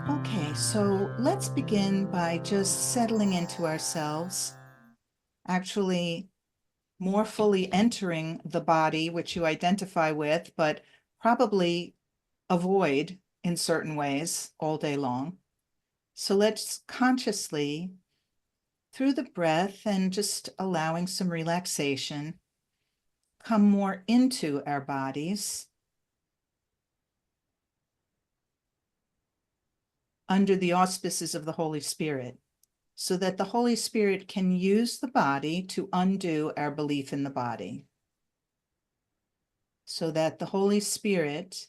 Okay, so let's begin by just settling into ourselves, actually more fully entering the body, which you identify with, but probably avoid in certain ways all day long. So let's consciously, through the breath and just allowing some relaxation, come more into our bodies under the auspices of the Holy Spirit, so that the Holy Spirit can use the body to undo our belief in the body, so that the Holy Spirit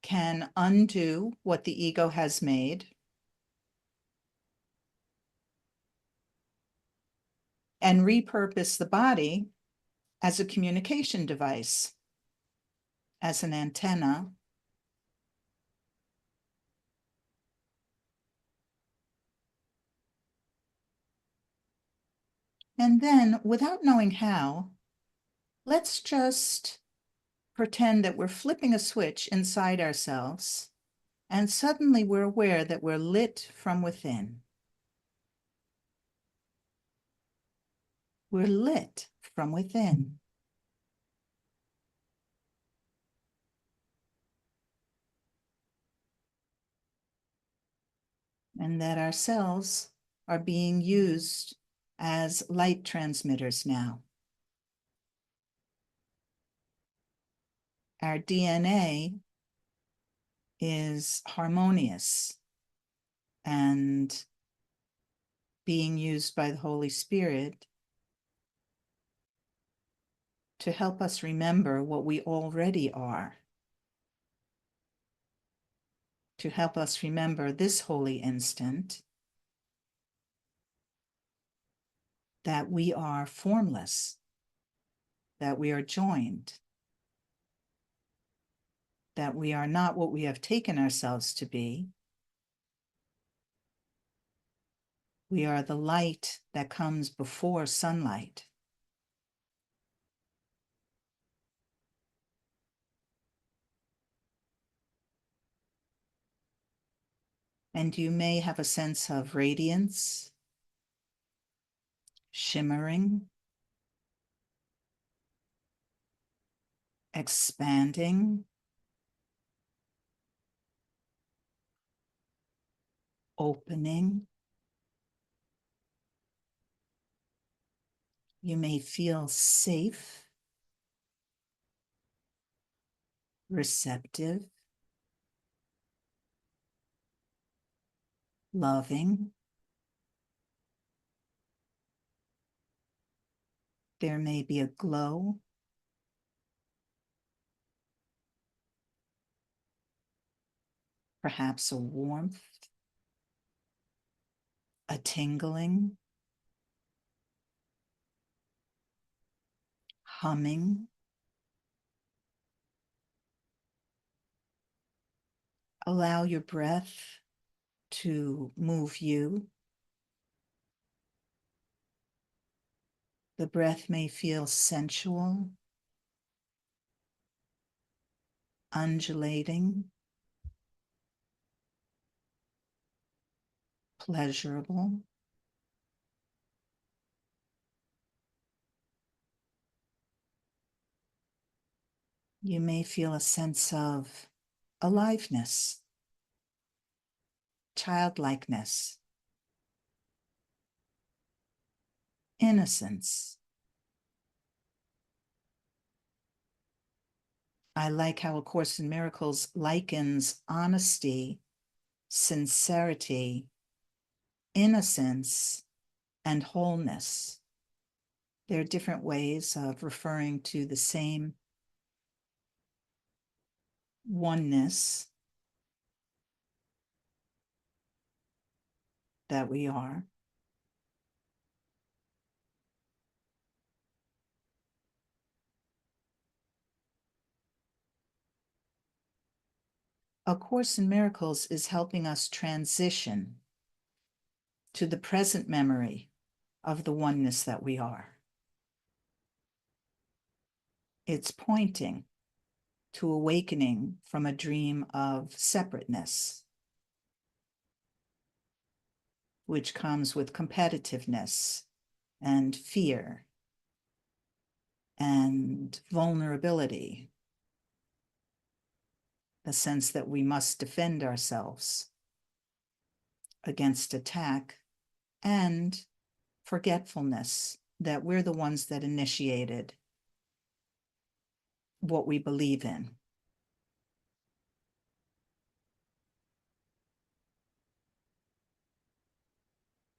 can undo what the ego has made and repurpose the body as a communication device, as an antenna. And then, without knowing how, let's just pretend that we're flipping a switch inside ourselves, and suddenly we're aware that we're lit from within. We're lit from within. And that our cells are being used as light transmitters now. Our DNA is harmonious and being used by the Holy Spirit to help us remember what we already are, to help us remember this holy instant, that we are formless, that we are joined, that we are not what we have taken ourselves to be. We are the light that comes before sunlight. And you may have a sense of radiance, shimmering, expanding, opening. You may feel safe, receptive, loving. There may be a glow, perhaps a warmth, a tingling, humming. Allow your breath to move you. The breath may feel sensual, undulating, pleasurable. You may feel a sense of aliveness, childlikeness, innocence. I like how A Course in Miracles likens honesty, sincerity, innocence, and wholeness. There are different ways of referring to the same oneness that we are. A Course in Miracles is helping us transition to the present memory of the oneness that we are. It's pointing to awakening from a dream of separateness, which comes with competitiveness and fear and vulnerability, the sense that we must defend ourselves against attack, and forgetfulness that we're the ones that initiated what we believe in.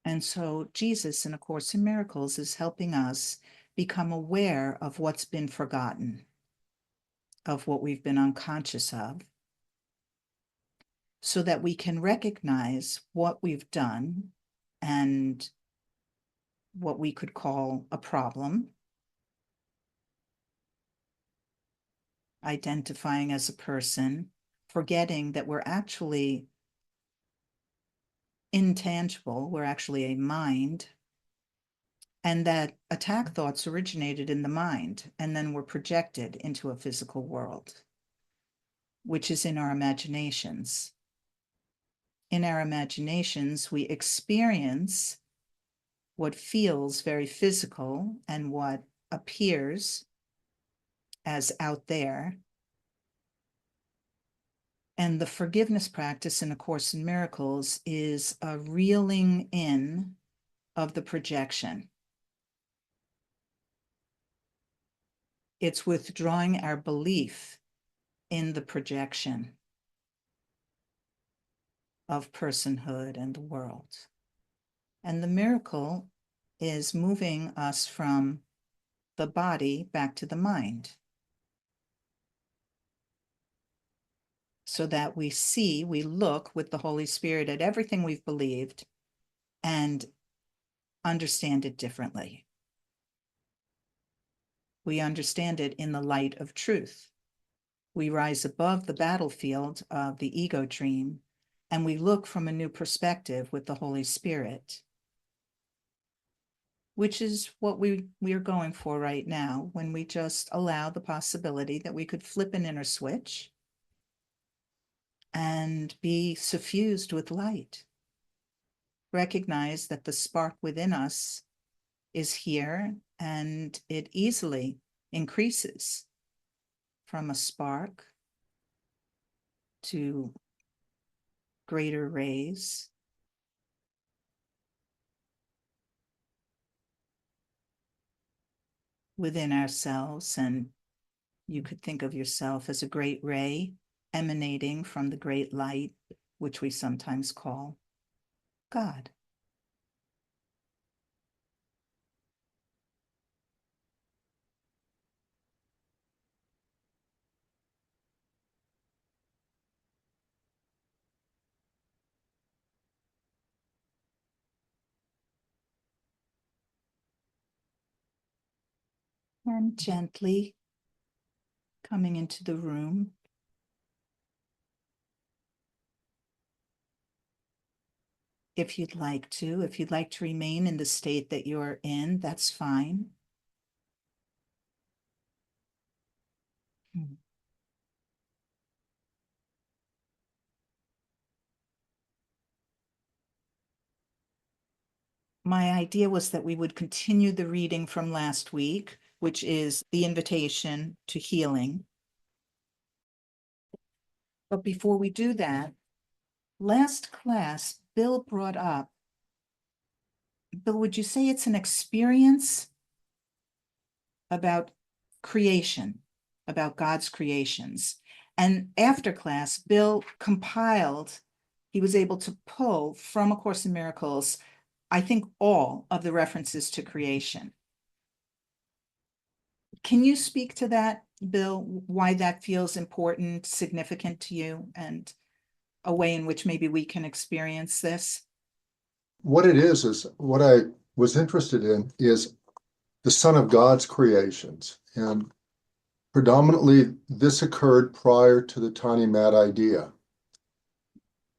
And so Jesus in A Course in Miracles is helping us become aware of what's been forgotten, of what we've been unconscious of, so that we can recognize what we've done and what we could call a problem, identifying as a person, forgetting that we're actually intangible, we're actually a mind, and that attack thoughts originated in the mind and then were projected into a physical world, which is in our imaginations. In our imaginations, we experience what feels very physical and what appears as out there. And the forgiveness practice in A Course in Miracles is a reeling in of the projection. It's withdrawing our belief in the projection of personhood and the world. And the miracle is moving us from the body back to the mind, so that we see, we look with the Holy Spirit at everything we've believed and understand it differently. We understand it in the light of truth. We rise above the battlefield of the ego dream, and we look from a new perspective with the Holy Spirit, which is what we are going for right now, when we just allow the possibility that we could flip an inner switch and be suffused with light. Recognize that the spark within us is here, and it easily increases from a spark to greater rays. Within ourselves, and you could think of yourself as a great ray emanating from the great light, which we sometimes call God. And gently coming into the room, if you'd like to remain in the state that you're in, that's fine. My idea was that we would continue the reading from last week, which is the invitation to healing. But before we do that, last class, Bill brought up, Bill, would you say it's an experience about creation, about God's creations? And after class, Bill compiled, he was able to pull from A Course in Miracles, I think, all of the references to creation. Can you speak to that, Bill, why that feels important, significant to you, and a way in which maybe we can experience this? What it is what I was interested in is the Son of God's creations. And predominantly, this occurred prior to the tiny mad idea.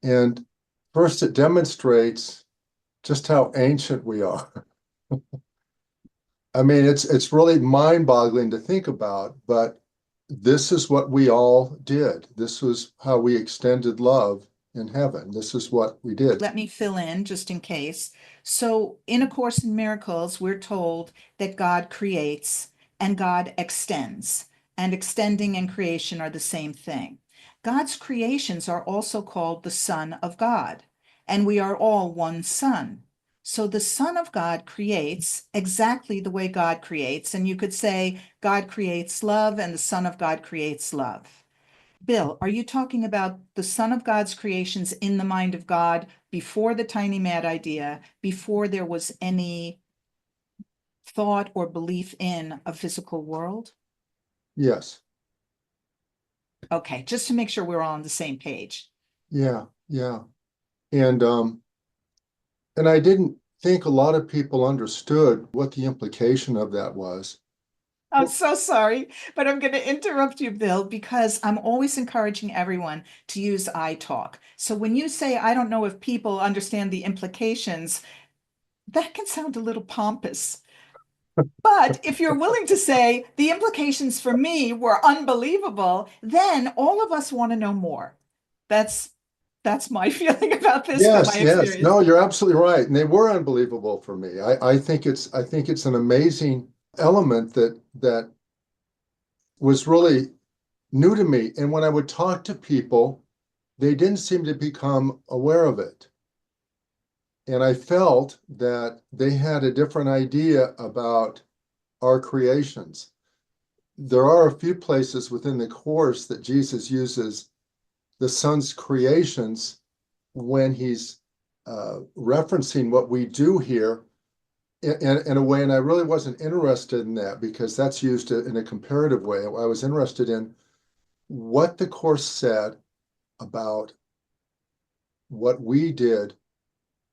And first, it demonstrates just how ancient we are. I mean, it's really mind-boggling to think about, but this is what we all did. This was how we extended love in heaven. This is what we did. Let me fill in just in case. So, in A Course in Miracles, we're told that God creates and God extends, and extending and creation are the same thing. God's creations are also called the Son of God, and we are all one Son. So, the Son of God creates exactly the way God creates, and you could say God creates love and the Son of God creates love. Bill, are you talking about the Son of God's creations in the mind of God before the tiny mad idea, before there was any thought or belief in a physical world? Yes. Okay, just to make sure we're all on the same page. Yeah. Yeah. And and I didn't think a lot of people understood what the implication of that was. I'm so sorry, but I'm going to interrupt you, Bill, because I'm always encouraging everyone to use I talk. So when you say, I don't know if people understand the implications, that can sound a little pompous. But if you're willing to say the implications for me were unbelievable, then all of us want to know more. That's that's my feeling about this from my Yes, yes. experience. No, you're absolutely right. And they were unbelievable for me. I think it's an amazing element that was really new to me. And when I would talk to people, they didn't seem to become aware of it. And I felt that they had a different idea about our creations. There are a few places within the Course that Jesus uses the Son's creations when he's referencing what we do here in a way. And I really wasn't interested in that because that's used in a comparative way. I was interested in what the Course said about what we did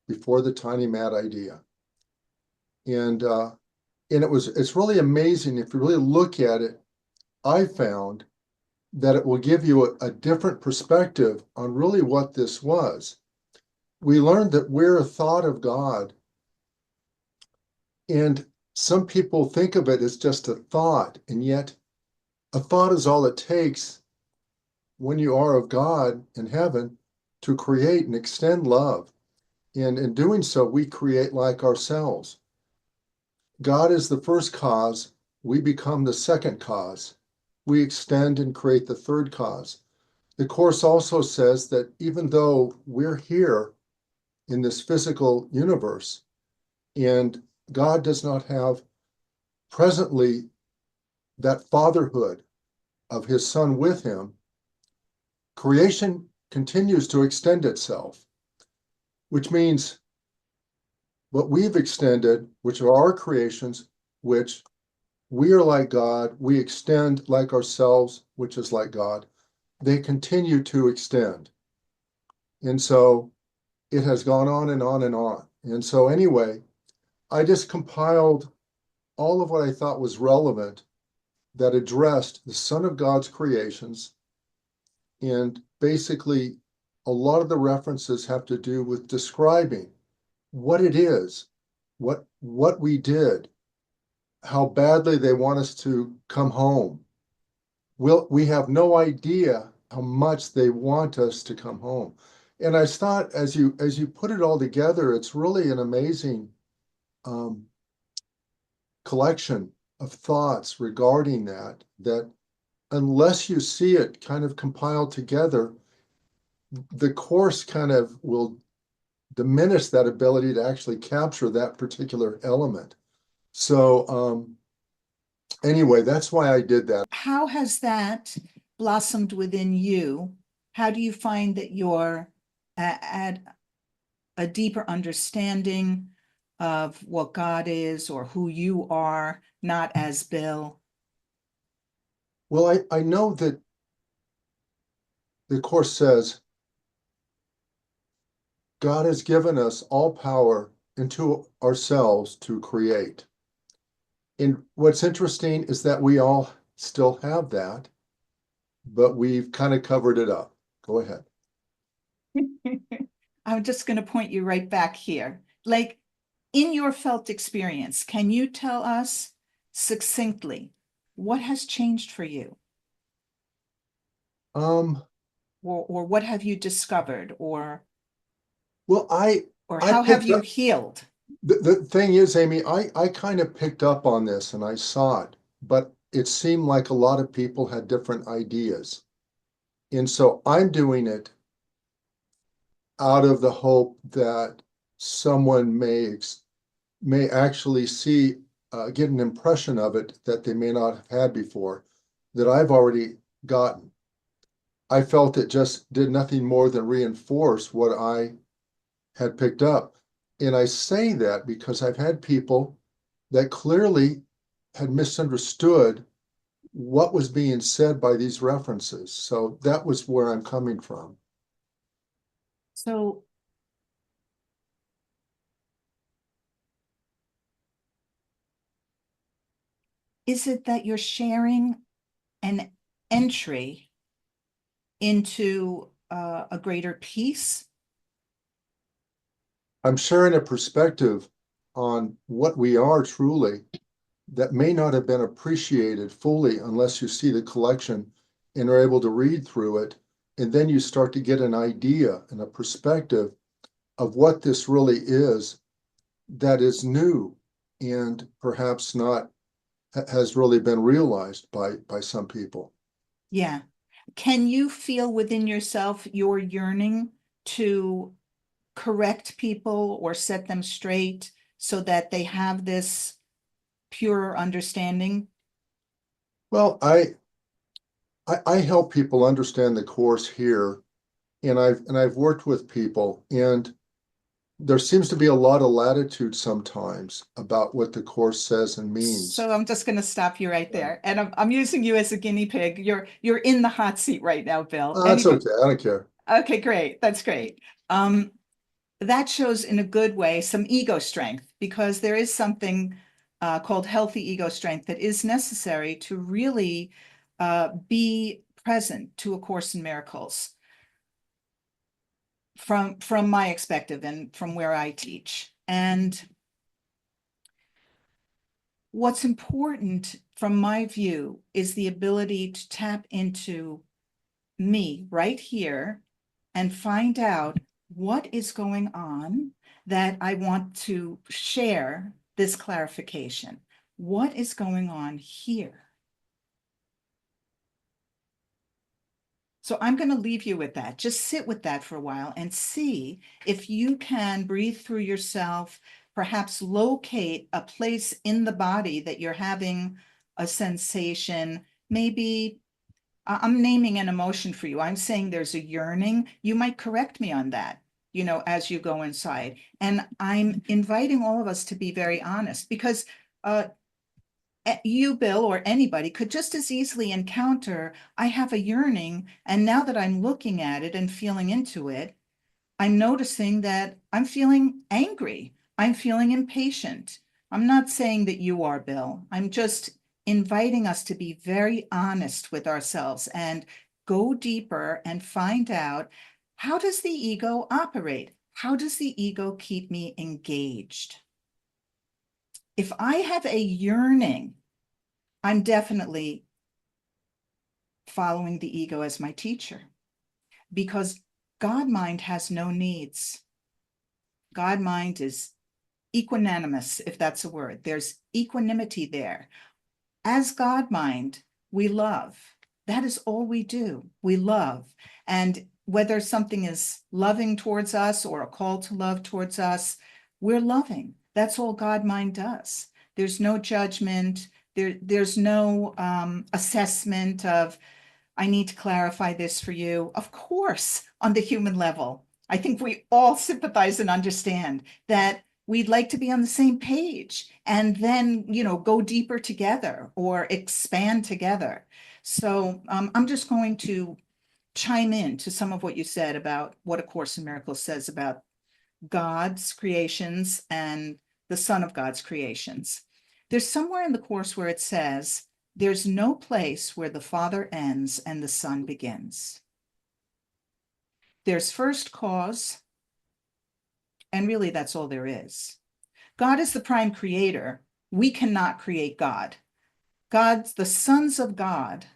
before the tiny mad idea. And it's really amazing if you really look at it. I found that it will give you a different perspective on really what this was. We learned that we're a thought of God, and some people think of it as just a thought, and yet a thought is all it takes when you are of God in heaven to create and extend love. And in doing so, we create like ourselves. God is the first cause, we become the second cause. We extend and create the third cause. The Course also says that even though we're here in this physical universe and God does not have presently that fatherhood of his son with him, creation continues to extend itself, which means what we've extended, which are our creations, which we are like God, we extend like ourselves, which is like God, they continue to extend. And so it has gone on and on and on. And so, anyway, I just compiled all of what I thought was relevant that addressed the Son of God's creations. And basically, a lot of the references have to do with describing what it is, what we did, how badly they want us to come home. We have no idea how much they want us to come home. And I thought as you put it all together, it's really an amazing um, collection of thoughts regarding that unless you see it kind of compiled together, the Course kind of will diminish that ability to actually capture that particular element. So anyway, that's why I did that. How has that blossomed within you? How do you find that you're at a deeper understanding of what God is or who you are, not as Bill? Well, I know that the Course says God has given us all power into ourselves to create. And what's interesting is that we all still have that, but we've kind of covered it up. Go ahead. I'm just going to point you right back here. Like, in your felt experience, can you tell us succinctly what has changed for you? Um, Or what have you discovered? well, Or I how have picked you up healed? the thing is, Amy, I kind of picked up on this and I saw it, but it seemed like a lot of people had different ideas. And so I'm doing it out of the hope that someone may actually see, get an impression of it that they may not have had before, that I've already gotten. I felt it just did nothing more than reinforce what I had picked up. And I say that because I've had people that clearly had misunderstood what was being said by these references. So that was where I'm coming from. So is it that you're sharing an entry into a greater peace? I'm sharing a perspective on what we are truly that may not have been appreciated fully unless you see the collection and are able to read through it. And then you start to get an idea and a perspective of what this really is that is new and perhaps not has really been realized by some people. Yeah. Can you feel within yourself your yearning to correct people or set them straight so that they have this pure understanding? Well, I help people understand the course here, and I've worked with people, and there seems to be a lot of latitude sometimes about what the course says and means. So I'm just going to stop you right there. And I'm using you as a guinea pig. You're in the hot seat right now, Bill. That's okay. I don't care. Okay, great. That's great. Um, that shows in a good way some ego strength because there is something called healthy ego strength that is necessary to really be present to A Course in Miracles from my perspective and from where I teach. And what's important from my view is the ability to tap into me right here and find out what is going on that I want to share this clarification. What is going on here? So I'm going to leave you with that. Just sit with that for a while and see if you can breathe through yourself, perhaps locate a place in the body that you're having a sensation. Maybe I'm naming an emotion for you. I'm saying there's a yearning. You might correct me on that, as you go inside. And I'm inviting all of us to be very honest because uh, you, Bill, or anybody could just as easily encounter, I have a yearning. And now that I'm looking at it and feeling into it, I'm noticing that I'm feeling angry. I'm feeling impatient. I'm not saying that you are, Bill. I'm just inviting us to be very honest with ourselves and go deeper and find out, how does the ego operate? How does the ego keep me engaged? If I have a yearning, I'm definitely following the ego as my teacher because God mind has no needs. God mind is equanimous, if that's a word. There's equanimity there. As God mind, we love. That is all we do. We love. And whether something is loving towards us or a call to love towards us, we're loving. That's all God mind does. There's no judgment. There's no assessment of, I need to clarify this for you. Of course, on the human level, I think we all sympathize and understand that we'd like to be on the same page and then, go deeper together or expand together. So I'm just going to chime in to some of what you said about what A Course in Miracles says about God's creations and the Son of God's creations. There's somewhere in the Course where it says, there's no place where the Father ends and the Son begins. There's first cause, and really that's all there is. God is the prime creator. We cannot create God. The sons of God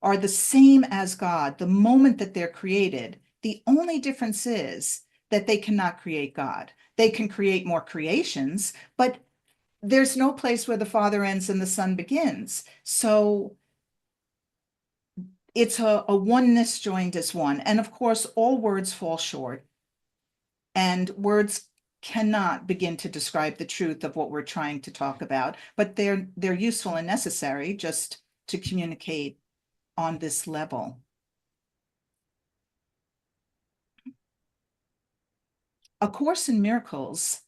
are the same as God the moment that they're created. The only difference is that they cannot create God. They can create more creations, but there's no place where the Father ends and the Son begins. So it's a oneness joined as one. And of course, all words fall short, and words cannot begin to describe the truth of what we're trying to talk about, but they're useful and necessary just to communicate on this level. A Course in Miracles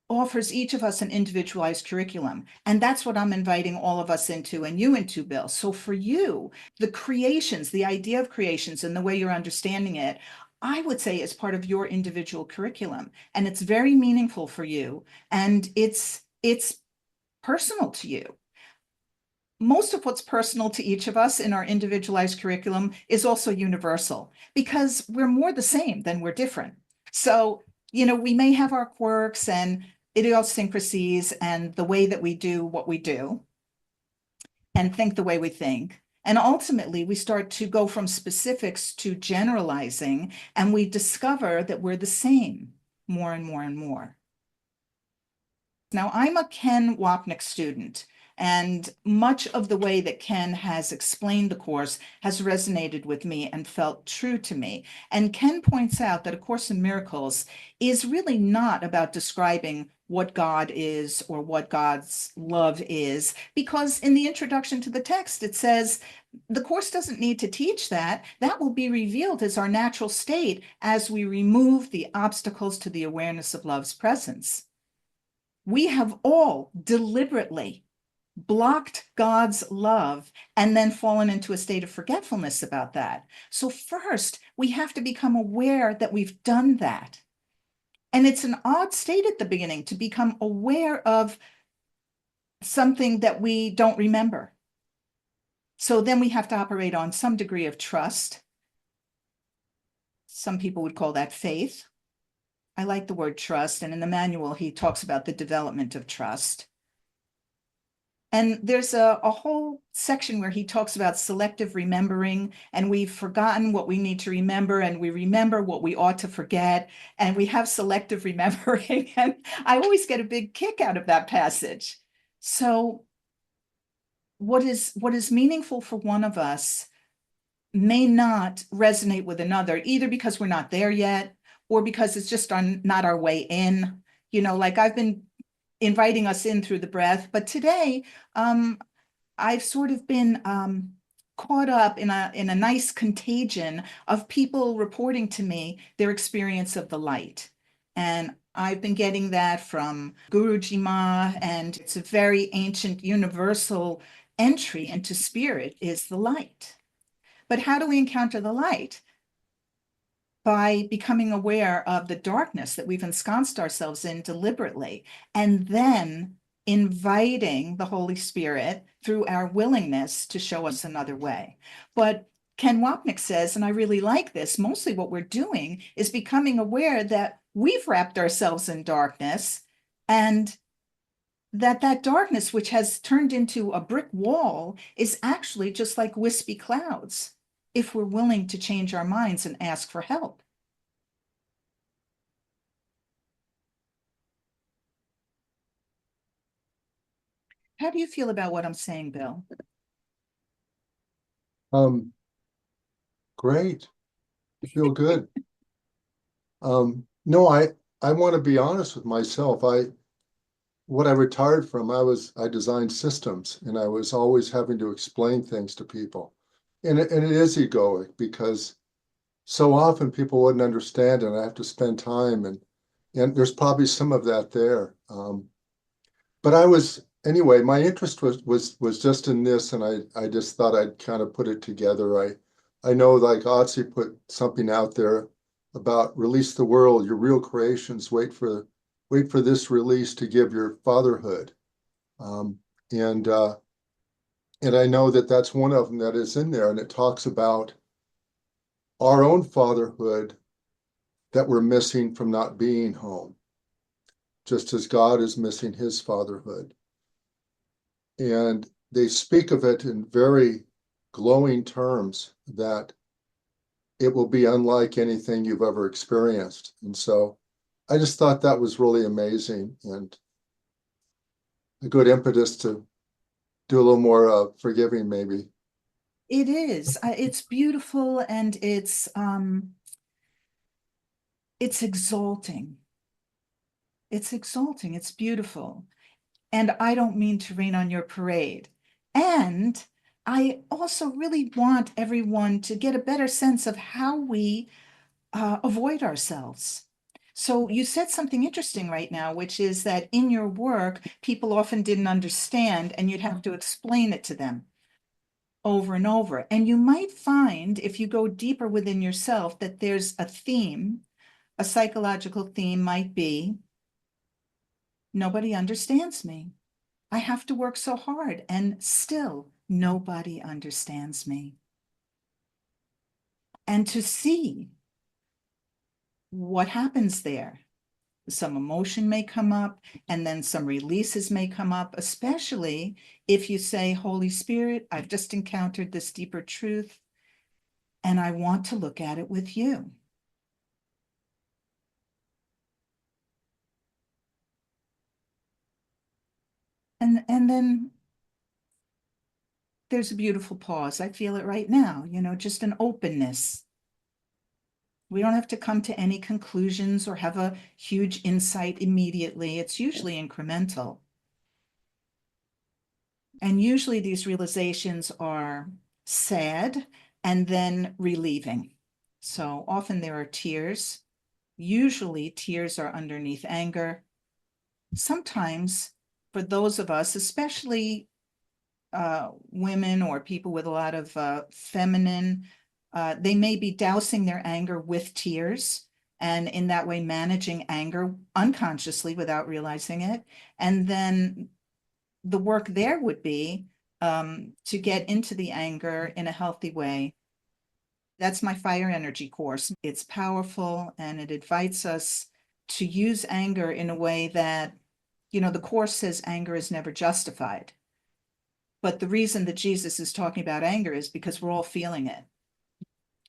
offers each of us an individualized curriculum. And that's what I'm inviting all of us into and you into, Bill. So for you, the creations, the idea of creations and the way you're understanding it, I would say is part of your individual curriculum. And it's very meaningful for you. And it's personal to you. Most of what's personal to each of us in our individualized curriculum is also universal because we're more the same than we're different. So, we may have our quirks and idiosyncrasies and the way that we do what we do and think the way we think. And ultimately, we start to go from specifics to generalizing, and we discover that we're the same more and more and more. Now, I'm a Ken Wapnick student, and much of the way that Ken has explained the course has resonated with me and felt true to me. And Ken points out that A Course in Miracles is really not about describing what God is or what God's love is, because in the introduction to the text, it says, the Course doesn't need to teach that. That will be revealed as our natural state as we remove the obstacles to the awareness of love's presence. We have all deliberately blocked God's love and then fallen into a state of forgetfulness about that. So first, we have to become aware that we've done that. And it's an odd state at the beginning to become aware of something that we don't remember. So then we have to operate on some degree of trust. Some people would call that faith. I like the word trust, and in the manual, he talks about the development of trust. And there's a whole section where he talks about selective remembering, and we've forgotten what we need to remember, and we remember what we ought to forget, and we have selective remembering. And I always get a big kick out of that passage. So what is meaningful for one of us may not resonate with another, either because we're not there yet, or because it's just not our way in. Like I've been inviting us in through the breath, but today I've sort of been caught up in a nice contagion of people reporting to me their experience of the light. And I've been getting that from Guruji Ma, and it's a very ancient universal entry into spirit is the light. But how do we encounter the light? By becoming aware of the darkness that we've ensconced ourselves in deliberately, and then inviting the Holy Spirit through our willingness to show us another way. But Ken Wapnick says, and I really like this, mostly what we're doing is becoming aware that we've wrapped ourselves in darkness, and that darkness, which has turned into a brick wall, is actually just like wispy clouds if we're willing to change our minds and ask for help. How do you feel about what I'm saying, Bill? Great. I feel good. No, I want to be honest with myself. What I retired from, I designed systems, and I was always having to explain things to people. And it is egoic because so often people wouldn't understand, and I have to spend time, and there's probably some of that there. But anyway, my interest was just in this, and I just thought I'd kind of put it together. I know like ACIM put something out there about release the world, your real creations, wait for this release to give your fatherhood. Um, and I know that that's one of them that is in there, and it talks about our own fatherhood that we're missing from not being home, just as God is missing his fatherhood. And they speak of it in very glowing terms that it will be unlike anything you've ever experienced. And so I just thought that was really amazing and a good impetus to do a little more forgiving, maybe. It is. It's beautiful, and it's exalting. It's exalting. It's beautiful. And I don't mean to rain on your parade. And I also really want everyone to get a better sense of how we avoid ourselves. So you said something interesting right now, which is that in your work, people often didn't understand, and you'd have to explain it to them over and over. And you might find, if you go deeper within yourself, that there's a theme. A psychological theme might be, nobody understands me. I have to work so hard, and still nobody understands me. And to see what happens there. Some emotion may come up, and then some releases may come up, especially if you say, Holy Spirit, I've just encountered this deeper truth, and I want to look at it with you. And then there's a beautiful pause. I feel it right now, just an openness. We don't have to come to any conclusions or have a huge insight immediately. It's usually incremental. And usually these realizations are sad and then relieving. So often there are tears. Usually tears are underneath anger. Sometimes for those of us, especially women or people with a lot of feminine, they may be dousing their anger with tears, and in that way managing anger unconsciously without realizing it. And then the work there would be to get into the anger in a healthy way. That's my fire energy course. It's powerful, and it invites us to use anger in a way that, the course says anger is never justified. But the reason that Jesus is talking about anger is because we're all feeling it.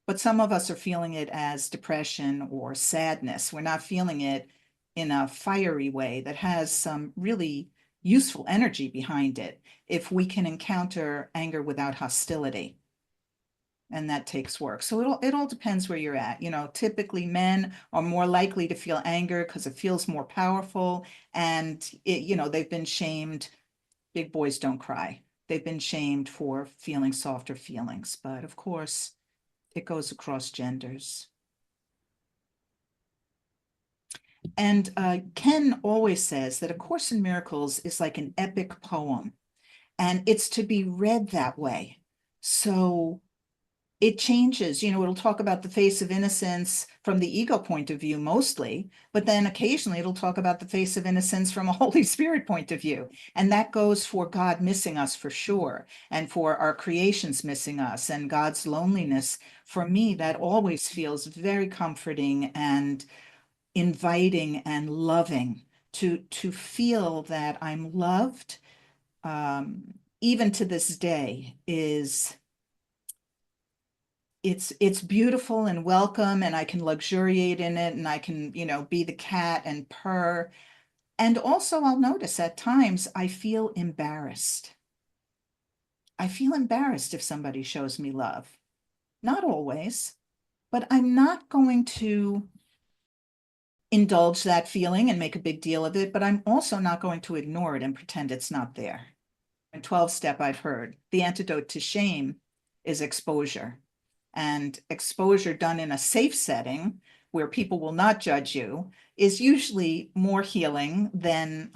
But some of us are feeling it as depression or sadness. We're not feeling it in a fiery way that has some really useful energy behind it, if we can encounter anger without hostility. And that takes work. So it all depends where you're at. Typically men are more likely to feel anger because it feels more powerful, and they've been shamed. Big boys don't cry. They've been shamed for feeling softer feelings. But of course, it goes across genders. And Ken always says that A Course in Miracles is like an epic poem, and it's to be read that way. So it changes, it'll talk about the face of innocence from the ego point of view mostly, but then occasionally it'll talk about the face of innocence from a Holy Spirit point of view. And that goes for God missing us for sure, and for our creations missing us, and God's loneliness. For me, that always feels very comforting and inviting and loving, to feel that I'm loved, even to this day, it's beautiful and welcome, and I can luxuriate in it, and I can, be the cat and purr. And also I'll notice at times I feel embarrassed. I feel embarrassed if somebody shows me love. Not always, but I'm not going to indulge that feeling and make a big deal of it, but I'm also not going to ignore it and pretend it's not there. In 12-step, I've heard the antidote to shame is exposure. And exposure done in a safe setting where people will not judge you is usually more healing than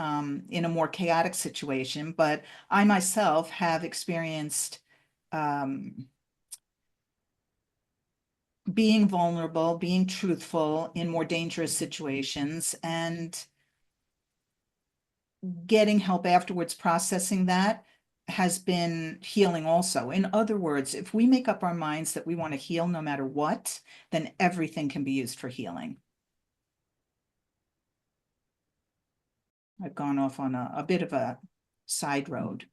in a more chaotic situation. But I myself have experienced being vulnerable, being truthful in more dangerous situations, and getting help afterwards processing that has been healing also. In other words, if we make up our minds that we want to heal no matter what, then everything can be used for healing. I've gone off on a bit of a side road.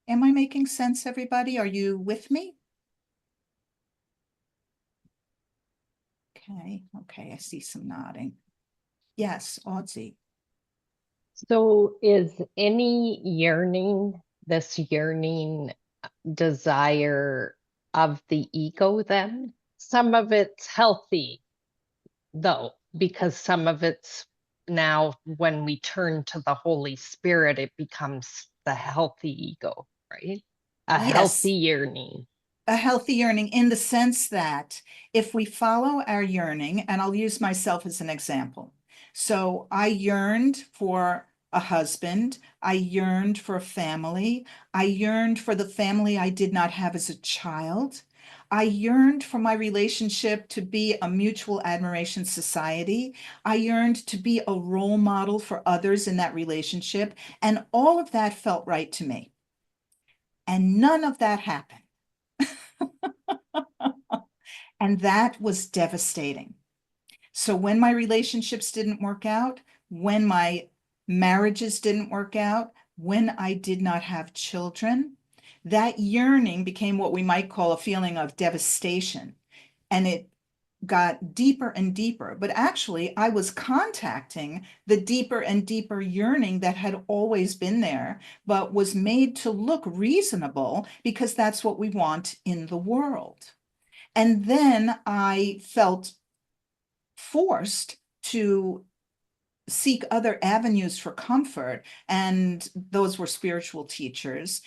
Am I making sense, everybody? Are you with me? Okay, I see some nodding. Yes, Audrey. So is any yearning, this yearning desire of the ego then? Some of it's healthy though, because some of it's now when we turn to the Holy Spirit, it becomes the healthy ego, right? A healthy Yes, yearning. a healthy yearning in the sense that if we follow our yearning, and I'll use myself as an example. So I yearned for a husband. I yearned for a family. I yearned for the family I did not have as a child. I yearned for my relationship to be a mutual admiration society. I yearned to be a role model for others in that relationship. And all of that felt right to me. And none of that happened. And that was devastating. So when my relationships didn't work out, when my marriages didn't work out, when I did not have children, that yearning became what we might call a feeling of devastation. And it got deeper and deeper. But actually, I was contacting the deeper and deeper yearning that had always been there, but was made to look reasonable because that's what we want in the world. And then I felt forced to seek other avenues for comfort, and those were spiritual teachers.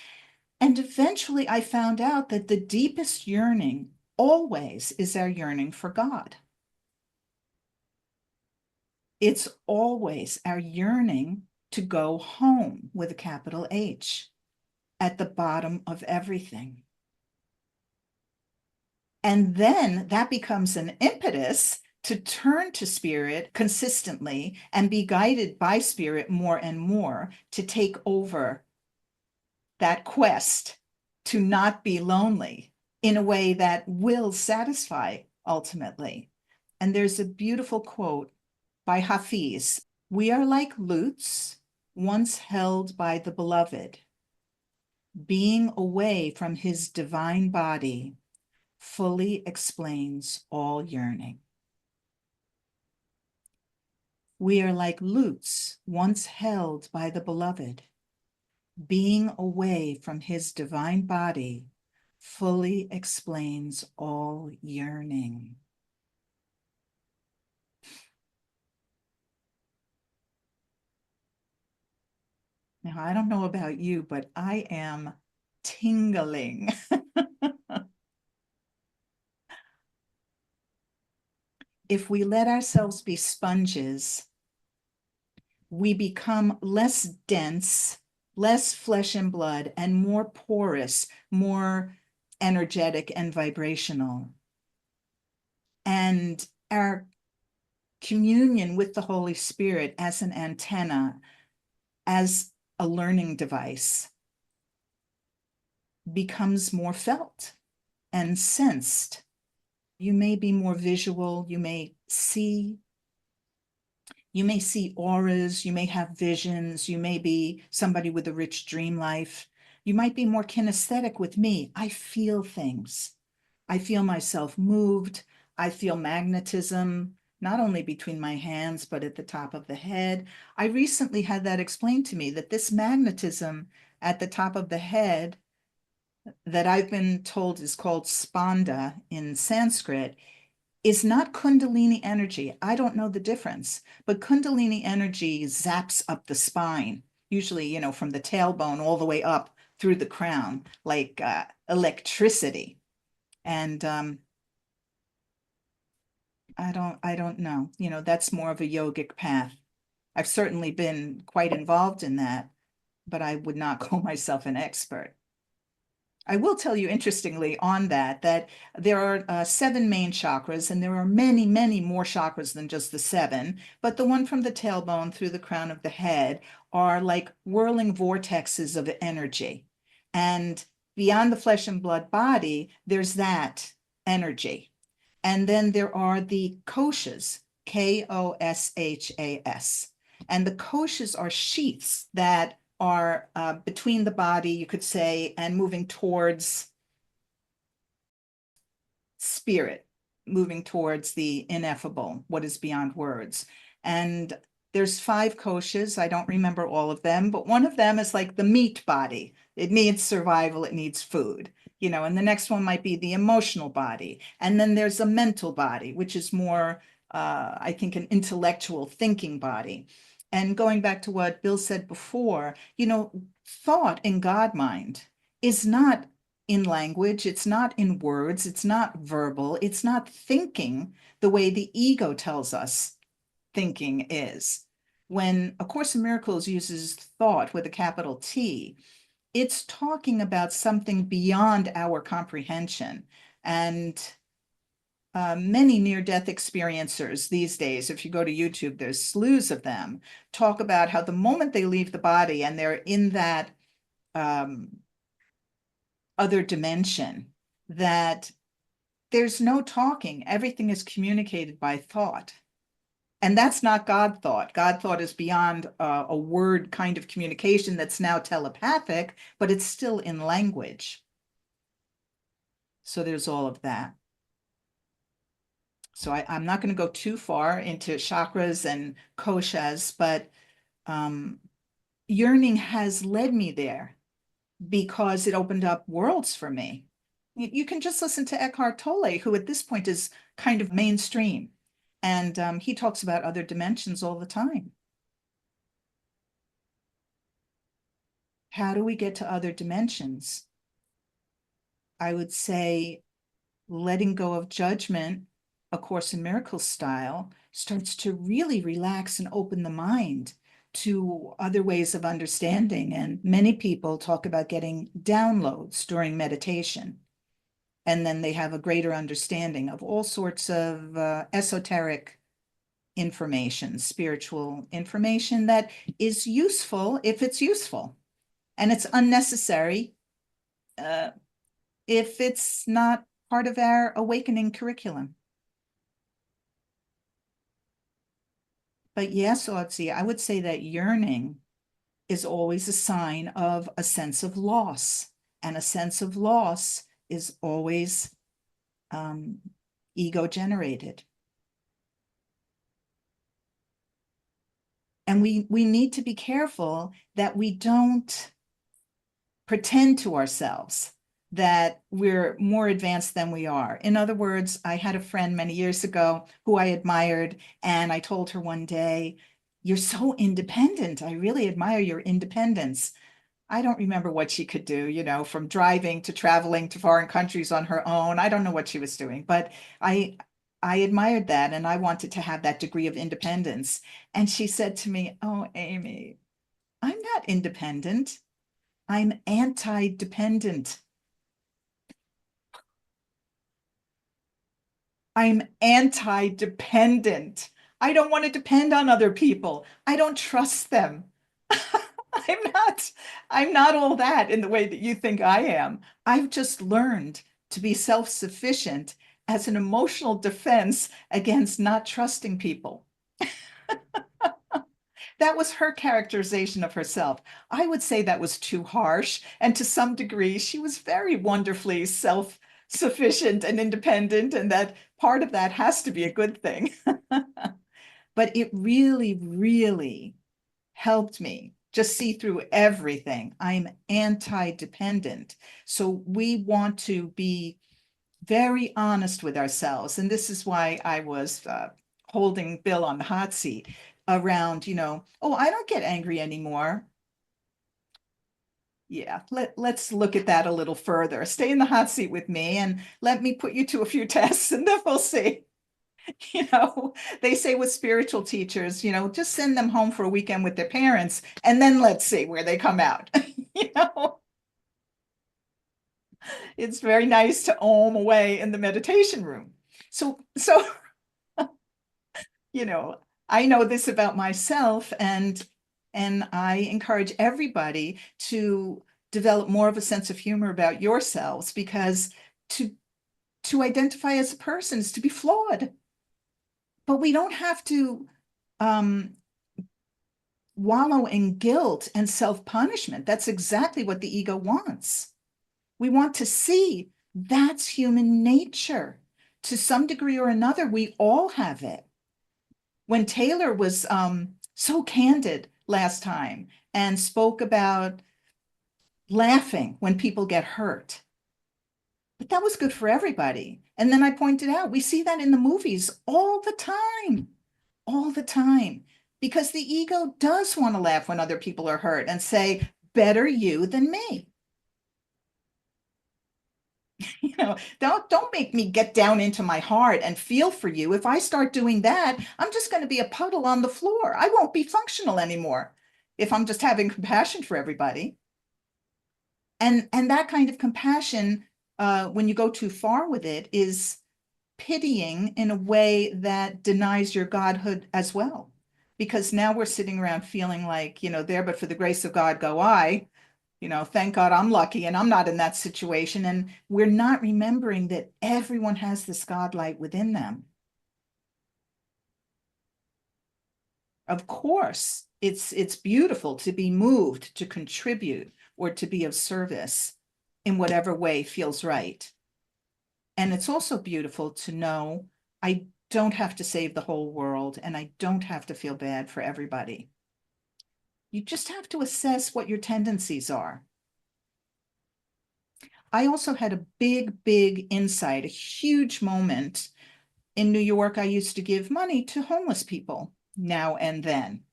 And eventually I found out that the deepest yearning always is our yearning for God. It's always our yearning to go home with a capital H at the bottom of everything. And then that becomes an impetus to turn to spirit consistently and be guided by spirit more and more to take over that quest to not be lonely in a way that will satisfy ultimately. And there's a beautiful quote by Hafiz. We are like lutes once held by the beloved. Being away from his divine body fully explains all yearning. We are like lutes once held by the beloved. Being away from his divine body fully explains all yearning. Now, I don't know about you, but I am tingling. If we let ourselves be sponges, we become less dense, less flesh and blood, and more porous, more energetic and vibrational. And our communion with the Holy Spirit as an antenna, as a learning device, becomes more felt and sensed. You may be more visual, you may see auras, you may have visions, you may be somebody with a rich dream life. You might be more kinesthetic with me. I feel things. I feel myself moved. I feel magnetism, not only between my hands, but at the top of the head. I recently had that explained to me, that this magnetism at the top of the head that I've been told is called spanda in Sanskrit is not Kundalini energy. I don't know the difference, but Kundalini energy zaps up the spine, usually, from the tailbone all the way up through the crown, like electricity. And I don't know, that's more of a yogic path. I've certainly been quite involved in that, but I would not call myself an expert. I will tell you interestingly on that, that there are 7 main chakras, and there are many, many more chakras than just the 7. But the one from the tailbone through the crown of the head are like whirling vortexes of energy. And beyond the flesh and blood body, there's that energy. And then there are the koshas, Koshas. And the koshas are sheaths that are between the body, you could say, and moving towards spirit, moving towards the ineffable, what is beyond words. And there's 5 koshas. I don't remember all of them, but one of them is like the meat body. It needs survival, it needs food, and the next one might be the emotional body. And then there's a mental body, which is more, I think, an intellectual thinking body. And going back to what Bill said before, thought in God mind is not in language, it's not in words, it's not verbal, it's not thinking the way the ego tells us thinking is. When A Course in Miracles uses thought with a capital T, it's talking about something beyond our comprehension. And many near-death experiencers these days, if you go to YouTube, there's slews of them, talk about how the moment they leave the body and they're in that other dimension, that there's no talking. Everything is communicated by thought. And that's not God thought. God thought is beyond a word kind of communication that's now telepathic, but it's still in language. So there's all of that. So I'm not going to go too far into chakras and koshas, but yearning has led me there because it opened up worlds for me. You can just listen to Eckhart Tolle, who at this point is kind of mainstream. And he talks about other dimensions all the time. How do we get to other dimensions? I would say letting go of judgment, A Course in Miracles style, starts to really relax and open the mind to other ways of understanding. And many people talk about getting downloads during meditation. And then they have a greater understanding of all sorts of esoteric information, spiritual information that is useful if it's useful. And it's unnecessary if it's not part of our awakening curriculum. But yes, Otzi, I would say that yearning is always a sign of a sense of loss. And a sense of loss is always ego generated. And we need to be careful that we don't pretend to ourselves that we're more advanced than we are. In other words, I had a friend many years ago who I admired, and I told her one day, "You're so independent. I really admire your independence." I don't remember what she could do, from driving to traveling to foreign countries on her own. I don't know what she was doing, but I admired that, and I wanted to have that degree of independence. And she said to me, "Oh, Amy, I'm not independent. I'm anti-dependent. I'm anti-dependent. I don't want to depend on other people. I don't trust them. I'm not all that in the way that you think I am. I've just learned to be self-sufficient as an emotional defense against not trusting people." That was her characterization of herself. I would say that was too harsh. And to some degree, she was very wonderfully self-sufficient and independent, and that part of that has to be a good thing. But it really, really helped me just see through everything. I'm anti-dependent. So we want to be very honest with ourselves. And this is why I was holding Bill on the hot seat around, "Oh, I don't get angry anymore." Yeah, let's look at that a little further. Stay in the hot seat with me and let me put you to a few tests, and then we'll see. They say with spiritual teachers, just send them home for a weekend with their parents, and then let's see where they come out. you know? It's very nice to om away in the meditation room. So, I know this about myself, and I encourage everybody to develop more of a sense of humor about yourselves, because to identify as a person is to be flawed. But we don't have to wallow in guilt and self-punishment. That's exactly what the ego wants. We want to see that's human nature. To some degree or another, we all have it. When Taylor was so candid last time and spoke about laughing when people get hurt, but that was good for everybody. And then I pointed out, we see that in the movies all the time, because the ego does want to laugh when other people are hurt and say, better you than me. Don't make me get down into my heart and feel for you. If I start doing that, I'm just going to be a puddle on the floor. I won't be functional anymore if I'm just having compassion for everybody. And that kind of compassion, when you go too far with it, is pitying in a way that denies your godhood as well. Because now we're sitting around feeling like, there, but for the grace of God go I. Thank God I'm lucky and I'm not in that situation. And we're not remembering that everyone has this God light within them. Of course, it's beautiful to be moved to contribute or to be of service in whatever way feels right. And it's also beautiful to know I don't have to save the whole world, and I don't have to feel bad for everybody. You just have to assess what your tendencies are. I also had a big insight, a huge moment. In New York, I used to give money to homeless people now and then.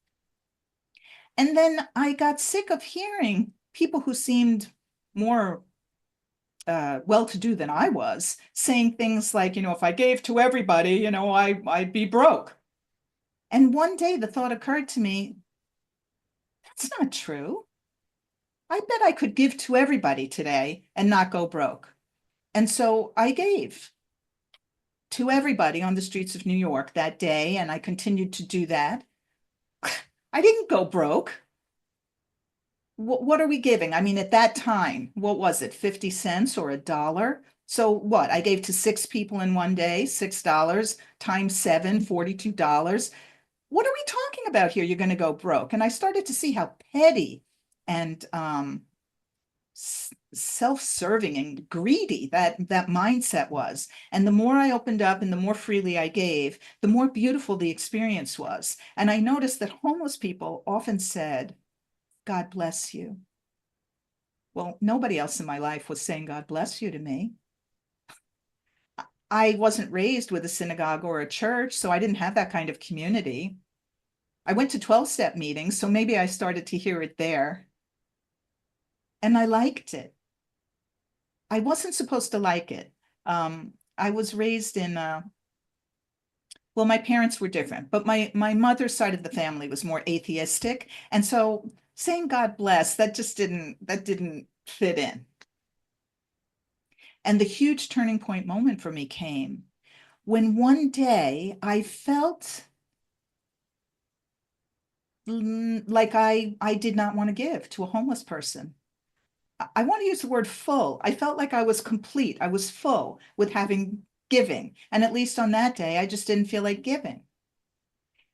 And then I got sick of hearing people who seemed more well-to-do than I was saying things like, if I gave to everybody, I'd be broke. And one day the thought occurred to me, that's not true. I bet I could give to everybody today and not go broke. And so I gave to everybody on the streets of New York that day, and I continued to do that. I didn't go broke. What are we giving? I mean, at that time, what was it, 50 cents or $1? So what? I gave to 6 people in one day, $6 times 7, $42. What are we talking about here? You're going to go broke. And I started to see how petty and self-serving and greedy that mindset was. And the more I opened up and the more freely I gave, the more beautiful the experience was. And I noticed that homeless people often said, God bless you. Well, nobody else in my life was saying God bless you to me. I wasn't raised with a synagogue or a church, so I didn't have that kind of community. I went to 12-step meetings, so maybe I started to hear it there. And I liked it. I wasn't supposed to like it. I was raised in, well, my parents were different, but my mother's side of the family was more atheistic. And so saying God bless, that didn't fit in. And the huge turning point moment for me came when one day I felt like I did not want to give to a homeless person. I want to use the word full. I felt like I was complete. I was full with having giving. And at least on that day, I just didn't feel like giving.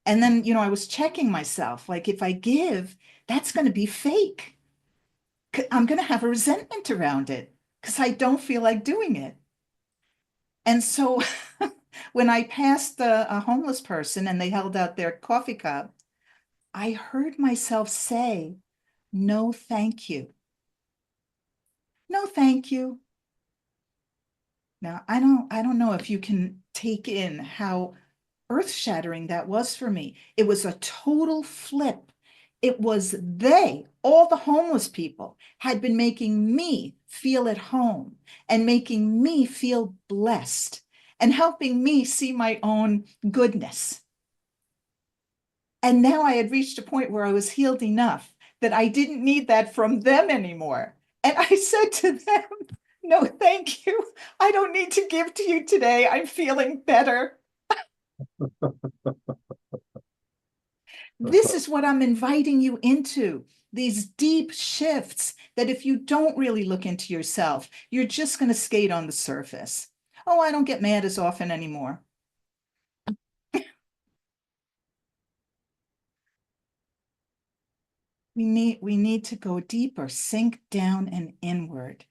And then, I was checking myself, like if I give, that's going to be fake. I'm going to have a resentment around it because I don't feel like doing it. And so when I passed a homeless person and they held out their coffee cup, I heard myself say, no, thank you. No, thank you. Now, I don't know if you can take in how earth-shattering that was for me. It was a total flip. It was all the homeless people, had been making me feel at home and making me feel blessed and helping me see my own goodness. And now I had reached a point where I was healed enough that I didn't need that from them anymore. And I said to them, No, thank you. I don't need to give to you today. I'm feeling better. This is what I'm inviting you into. These deep shifts that if you don't really look into yourself, you're just going to skate on the surface. Oh, I don't get mad as often anymore. We need to go deeper, sink down and inward.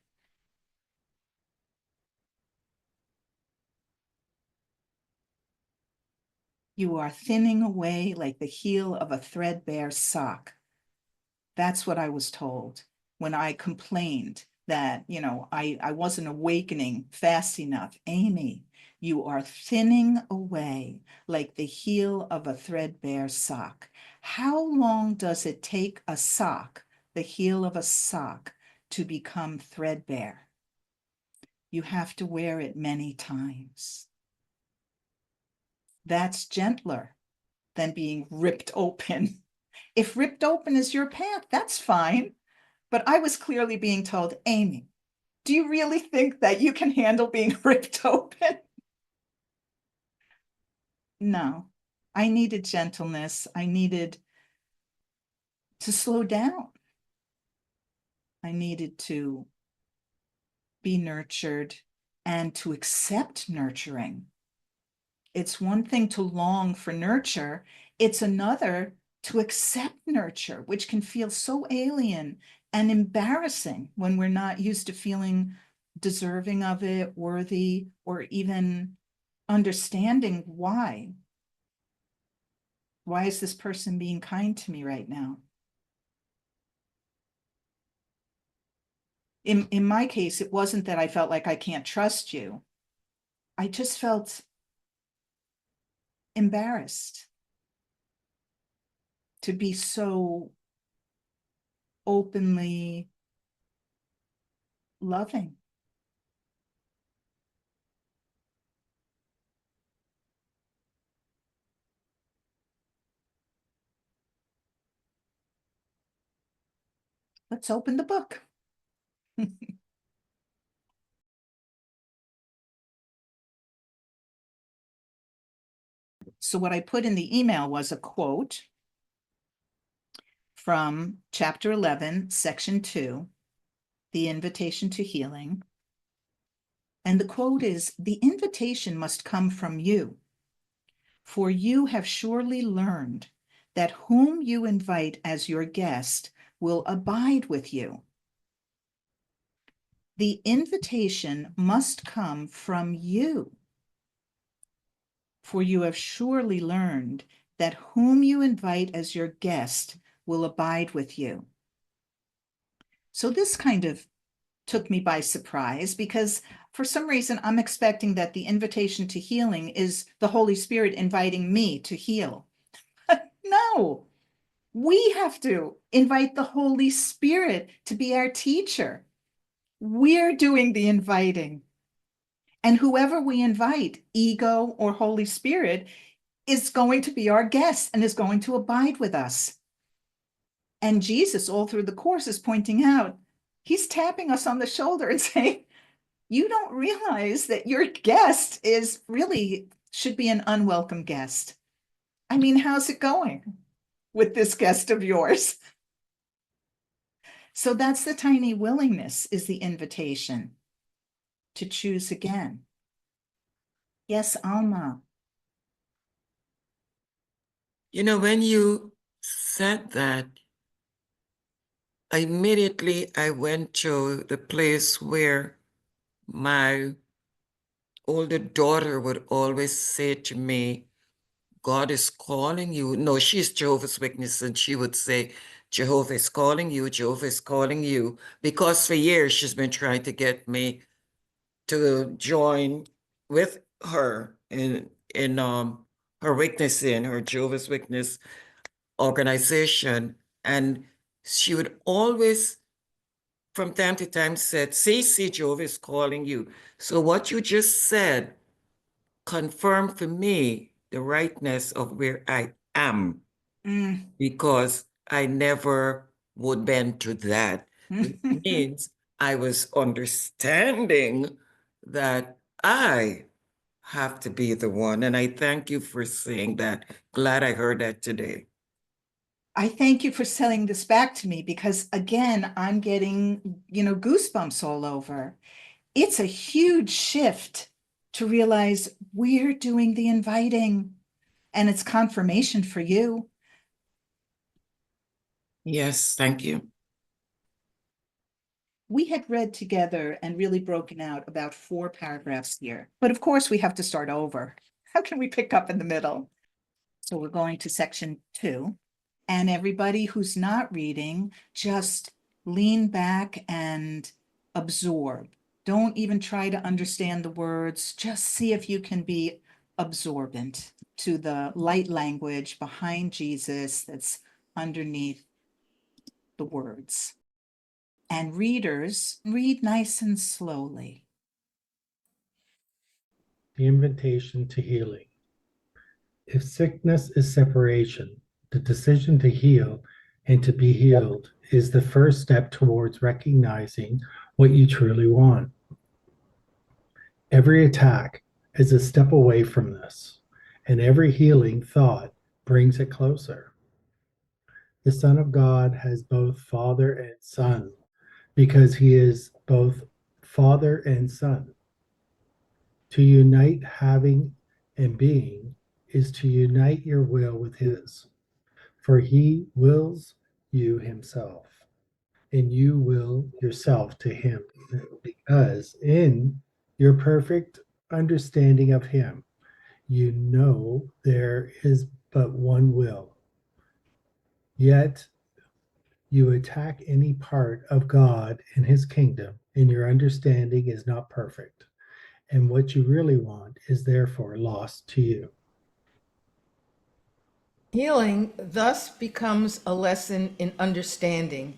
You are thinning away like the heel of a threadbare sock. That's what I was told when I complained that, I wasn't awakening fast enough. Amy, you are thinning away like the heel of a threadbare sock. How long does it take a sock, the heel of a sock, to become threadbare? You have to wear it many times. That's gentler than being ripped open. If ripped open is your path, that's fine. But I was clearly being told, Amy, do you really think that you can handle being ripped open? No, I needed gentleness. I needed to slow down. I needed to be nurtured and to accept nurturing. It's one thing to long for nurture. It's another to accept nurture, which can feel so alien and embarrassing when we're not used to feeling deserving of it, worthy, or even understanding why. Why is this person being kind to me right now? In my case, it wasn't that I felt like I can't trust you. I just felt embarrassed to be so openly loving. Let's open the book. So what I put in the email was a quote from chapter 11, section 2, the invitation to healing. And the quote is, "The invitation must come from you, for you have surely learned that whom you invite as your guest will abide with you. The invitation must come from you, for you have surely learned that whom you invite as your guest will abide with you." So this kind of took me by surprise because for some reason I'm expecting that the invitation to healing is the Holy Spirit inviting me to heal. No, we have to invite the Holy Spirit to be our teacher. We're doing the inviting. And whoever we invite, ego or Holy Spirit, is going to be our guest and is going to abide with us. And Jesus, all through the course, is pointing out, he's tapping us on the shoulder and saying, you don't realize that your guest is really should be an unwelcome guest. I mean, how's it going with this guest of yours? So that's the tiny willingness, is the invitation to choose again. Yes, Alma. When you said that, immediately I went to the place where my older daughter would always say to me, God is calling you. No, she's Jehovah's Witness, and she would say, Jehovah is calling you, Jehovah is calling you. Because for years she's been trying to get me to join with her in her witnessing, her Jehovah's Witness organization. And she would always, from time to time, said, see, Jehovah is calling you. So what you just said confirmed for me the rightness of where I am, because I never would bend to that, which means I was understanding that I have to be the one. And I thank you for saying that. Glad I heard that today. I thank you for selling this back to me because again, I'm getting, goosebumps all over. It's a huge shift to realize we're doing the inviting and it's confirmation for you. Yes, thank you. We had read together and really broken out about 4 paragraphs here, but of course we have to start over. How can we pick up in the middle? So we're going to section 2. And everybody who's not reading, just lean back and absorb. Don't even try to understand the words. Just see if you can be absorbent to the light language behind Jesus that's underneath the words. And readers, read nice and slowly. The invitation to healing. If sickness is separation, the decision to heal and to be healed is the first step towards recognizing what you truly want. Every attack is a step away from this, and every healing thought brings it closer. The Son of God has both Father and Son because he is both Father and Son. To unite having and being is to unite your will with his, for he wills you himself, and you will yourself to him, because in your perfect understanding of him, you know there is but one will. Yet you attack any part of God and his kingdom, and your understanding is not perfect, and what you really want is therefore lost to you. Healing thus becomes a lesson in understanding,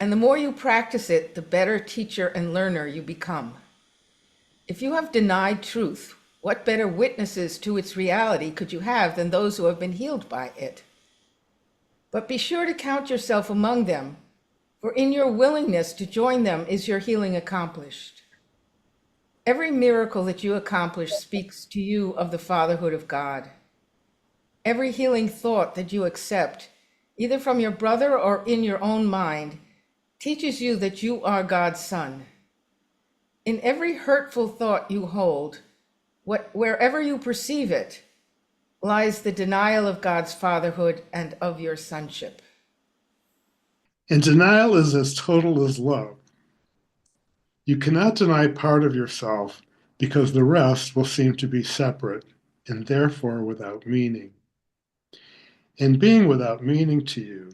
and the more you practice it, the better teacher and learner you become. If you have denied truth, what better witnesses to its reality could you have than those who have been healed by it? But be sure to count yourself among them, for in your willingness to join them is your healing accomplished. Every miracle that you accomplish speaks to you of the fatherhood of God. Every healing thought that you accept, either from your brother or in your own mind, teaches you that you are God's son. In every hurtful thought you hold, wherever you perceive it, lies the denial of God's fatherhood and of your sonship. And denial is as total as love. You cannot deny part of yourself because the rest will seem to be separate and therefore without meaning. And being without meaning to you,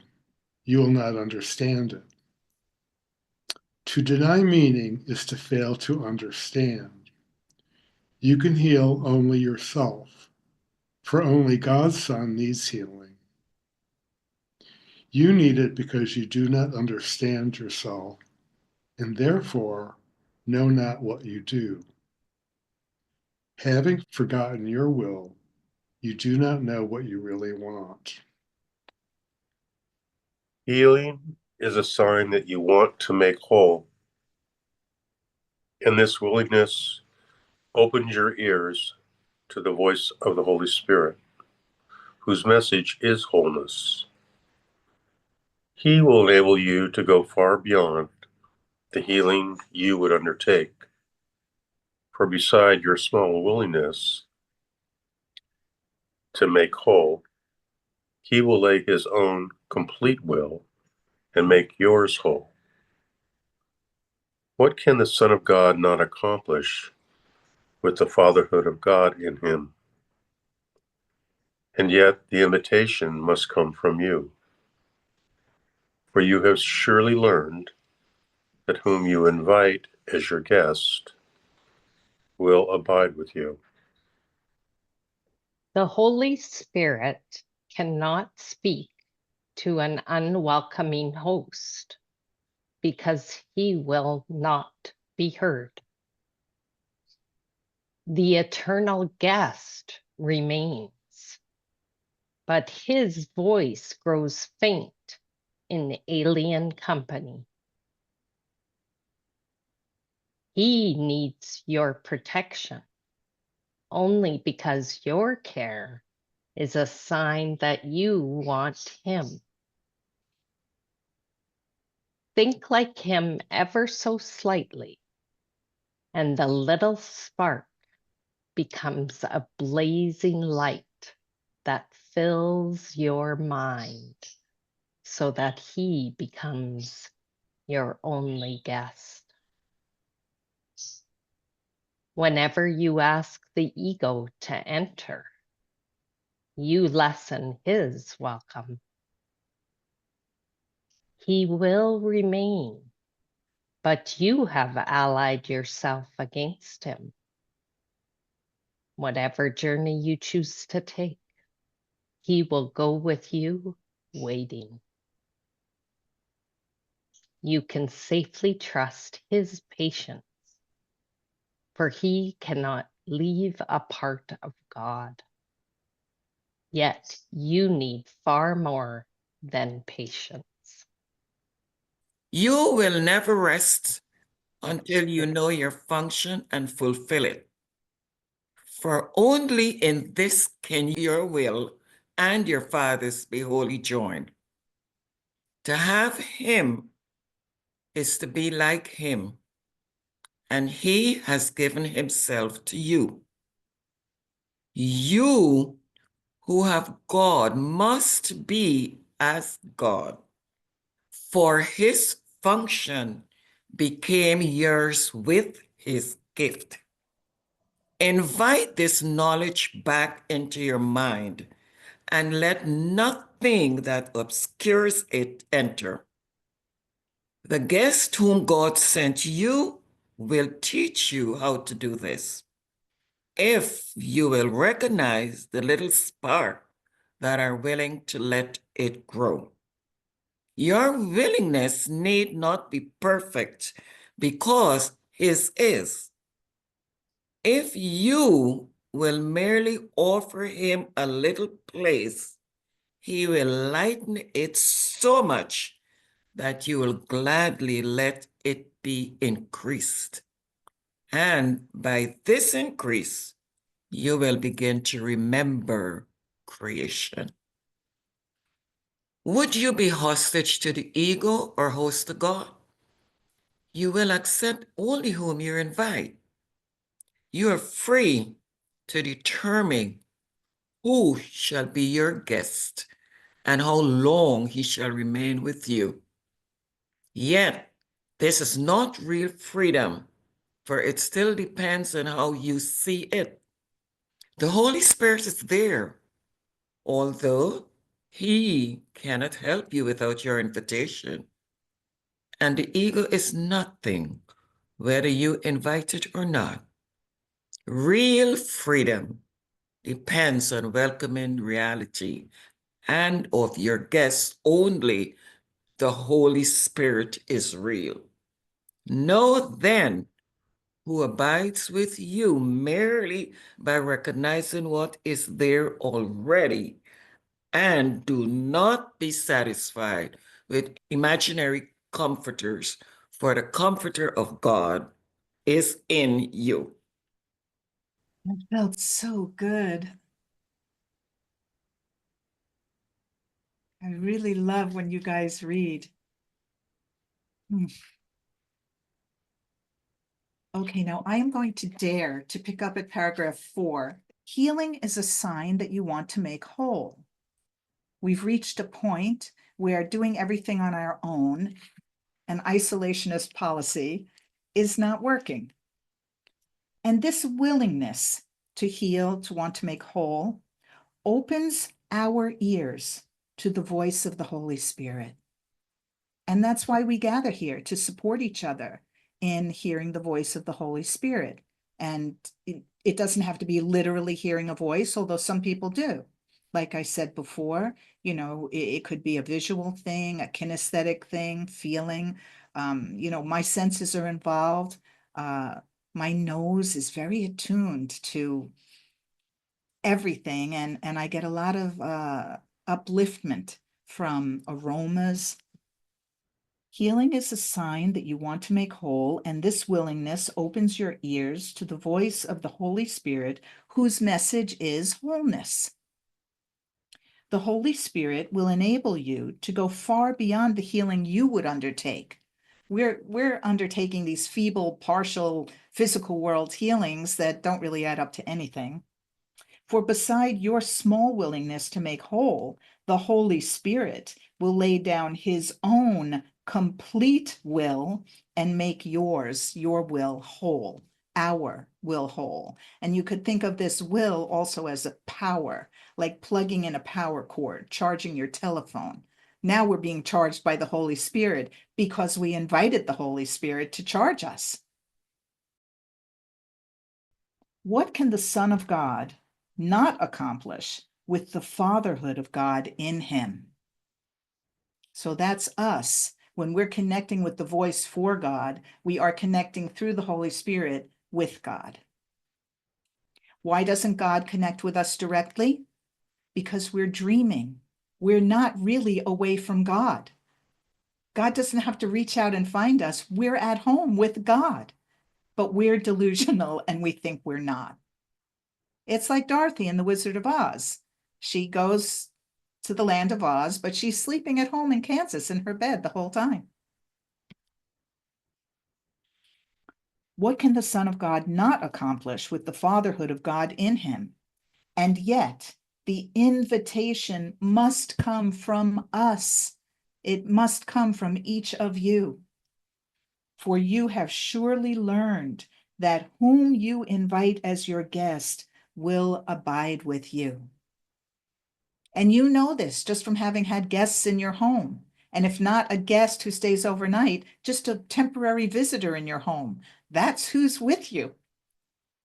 you will not understand it. To deny meaning is to fail to understand. You can heal only yourself, for only God's Son needs healing. You need it because you do not understand yourself, and therefore know not what you do. Having forgotten your will, you do not know what you really want. Healing is a sign that you want to make whole. And this willingness opens your ears to the voice of the Holy Spirit, whose message is wholeness. He will enable you to go far beyond the healing you would undertake. For beside your small willingness to make whole, he will lay his own complete will and make yours whole. What can the Son of God not accomplish with the fatherhood of God in him? And yet the invitation must come from you. For you have surely learned that whom you invite as your guest will abide with you. The Holy Spirit cannot speak to an unwelcoming host because he will not be heard. The eternal guest remains, but his voice grows faint in alien company. He needs your protection only because your care is a sign that you want him. Think like him ever so slightly, and the little spark becomes a blazing light that fills your mind so that he becomes your only guest. Whenever you ask the ego to enter, you lessen his welcome. He will remain, but you have allied yourself against him. Whatever journey you choose to take, he will go with you, waiting. You can safely trust his patience, for he cannot leave a part of God. Yet you need far more than patience. You will never rest until you know your function and fulfill it. For only in this can your will and your Father's be wholly joined. To have him is to be like him, and he has given himself to you. You who have God must be as God, for his function became yours with his gift. Invite this knowledge back into your mind and let nothing that obscures it enter. The guest whom God sent you will teach you how to do this. If you will recognize the little spark that are willing to let it grow. Your willingness need not be perfect because his is. If you will merely offer him a little place, he will lighten it so much that you will gladly let it be increased. And by this increase, you will begin to remember creation. Would you be hostage to the ego or host to God? You will accept only whom you invite. You are free to determine who shall be your guest and how long he shall remain with you. Yet, this is not real freedom, for it still depends on how you see it. The Holy Spirit is there, although he cannot help you without your invitation. And the ego is nothing, whether you invite it or not. Real freedom depends on welcoming reality and of your guests only. The Holy Spirit is real. Know then who abides with you merely by recognizing what is there already, and do not be satisfied with imaginary comforters, for the comforter of God is in you. It felt so good. I really love when you guys read. Okay, now I am going to dare to pick up at paragraph 4. Healing is a sign that you want to make whole. We've reached a point where doing everything on our own, an isolationist policy, is not working. And this willingness to heal, to want to make whole, opens our ears to the voice of the Holy Spirit. And that's why we gather here, to support each other in hearing the voice of the Holy Spirit. And it doesn't have to be literally hearing a voice, although some people do. Like I said before, it could be a visual thing, a kinesthetic thing, feeling. My senses are involved. My nose is very attuned to everything, and I get a lot of upliftment from aromas. Healing is a sign that you want to make whole, and this willingness opens your ears to the voice of the Holy Spirit, whose message is wholeness. The Holy Spirit will enable you to go far beyond the healing you would undertake. We're undertaking these feeble, partial physical world healings that don't really add up to anything. For beside your small willingness to make whole, the Holy Spirit will lay down his own complete will and make yours, your will, whole, our will whole. And you could think of this will also as a power, like plugging in a power cord, charging your telephone. Now we're being charged by the Holy Spirit because we invited the Holy Spirit to charge us. What can the Son of God not accomplish with the fatherhood of God in him? So that's us. When we're connecting with the voice for God, we are connecting through the Holy Spirit with God. Why doesn't God connect with us directly? Because we're dreaming. We're not really away from God. God doesn't have to reach out and find us. We're at home with God, but we're delusional and we think we're not. It's like Dorothy in The Wizard of Oz. She goes to the land of Oz, but she's sleeping at home in Kansas in her bed the whole time. What can the Son of God not accomplish with the fatherhood of God in him? And yet, the invitation must come from us. It must come from each of you. For you have surely learned that whom you invite as your guest will abide with you. And you know this just from having had guests in your home. And if not a guest who stays overnight, just a temporary visitor in your home. That's who's with you.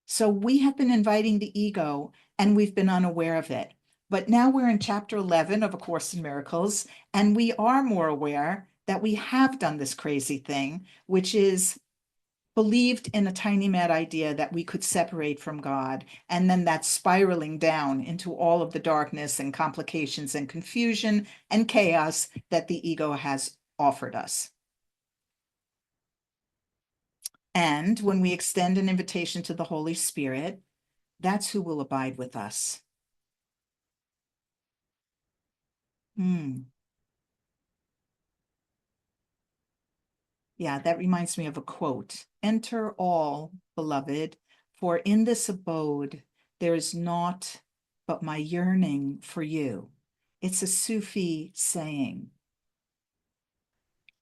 So we have been inviting the ego and we've been unaware of it. But now we're in chapter 11 of A Course in Miracles, and we are more aware that we have done this crazy thing, which is believed in a tiny mad idea that we could separate from God, and then that's spiraling down into all of the darkness and complications and confusion and chaos that the ego has offered us. And when we extend an invitation to the Holy Spirit, that's who will abide with us. Yeah, that reminds me of a quote. Enter all, beloved, for in this abode there is naught but my yearning for you. It's a Sufi saying.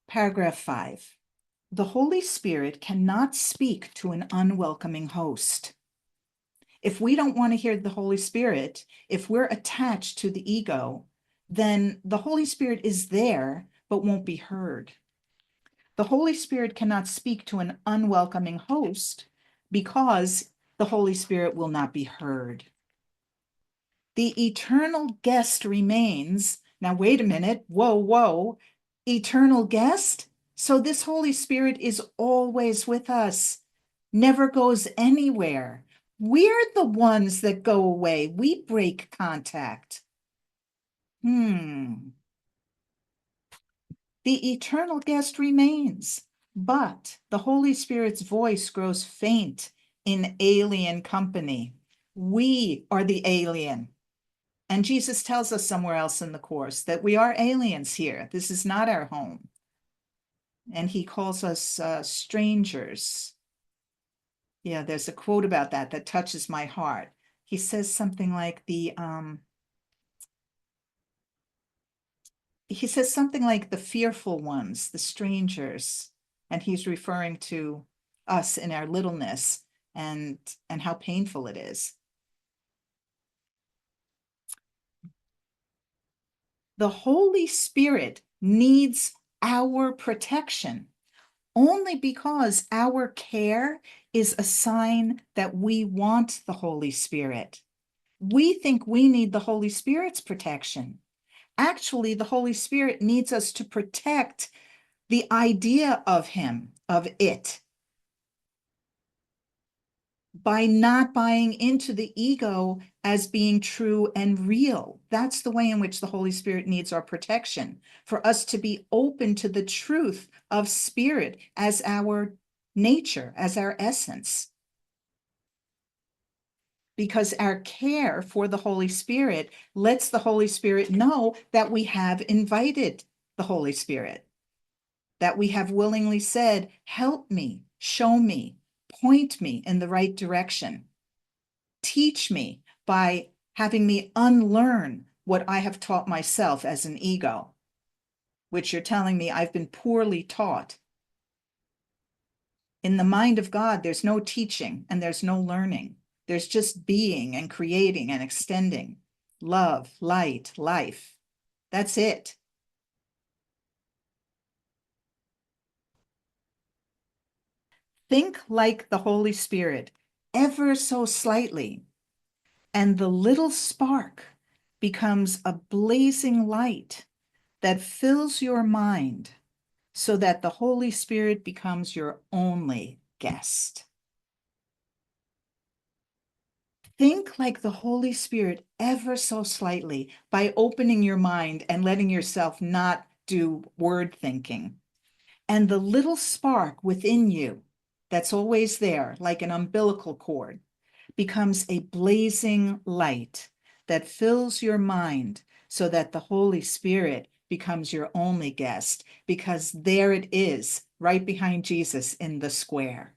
Paragraph 5. The Holy Spirit cannot speak to an unwelcoming host. If we don't want to hear the Holy Spirit, if we're attached to the ego, then the Holy Spirit is there but won't be heard. The Holy Spirit cannot speak to an unwelcoming host because the Holy Spirit will not be heard. The eternal guest remains. Now, wait a minute. Whoa. Eternal guest? So this Holy Spirit is always with us, never goes anywhere. We're the ones that go away. We break contact. The eternal guest remains, but the Holy Spirit's voice grows faint in alien company. We are the alien. And Jesus tells us somewhere else in the Course that we are aliens here. This is not our home. And he calls us strangers. Yeah, there's a quote about that touches my heart. He says something like the fearful ones, the strangers, and he's referring to us in our littleness and how painful it is. The Holy Spirit needs our protection only because our care is a sign that we want the Holy Spirit. We think we need the Holy Spirit's protection. Actually, the Holy Spirit needs us to protect the idea of him, of it. by not buying into the ego as being true and real. That's the way in which the Holy Spirit needs our protection, for us to be open to the truth of spirit as our nature, as our essence. Because our care for the Holy Spirit lets the Holy Spirit know that we have invited the Holy Spirit, that we have willingly said, help me, show me, point me in the right direction. Teach me by having me unlearn what I have taught myself as an ego, which you're telling me I've been poorly taught. In the mind of God, there's no teaching and there's no learning. There's just being and creating and extending. Love, light, life. That's it. Think like the Holy Spirit, ever so slightly, and the little spark becomes a blazing light that fills your mind so that the Holy Spirit becomes your only guest. Think like the Holy Spirit ever so slightly by opening your mind and letting yourself not do word thinking. And the little spark within you that's always there, like an umbilical cord, becomes a blazing light that fills your mind so that the Holy Spirit becomes your only guest, because there it is, right behind Jesus in the square.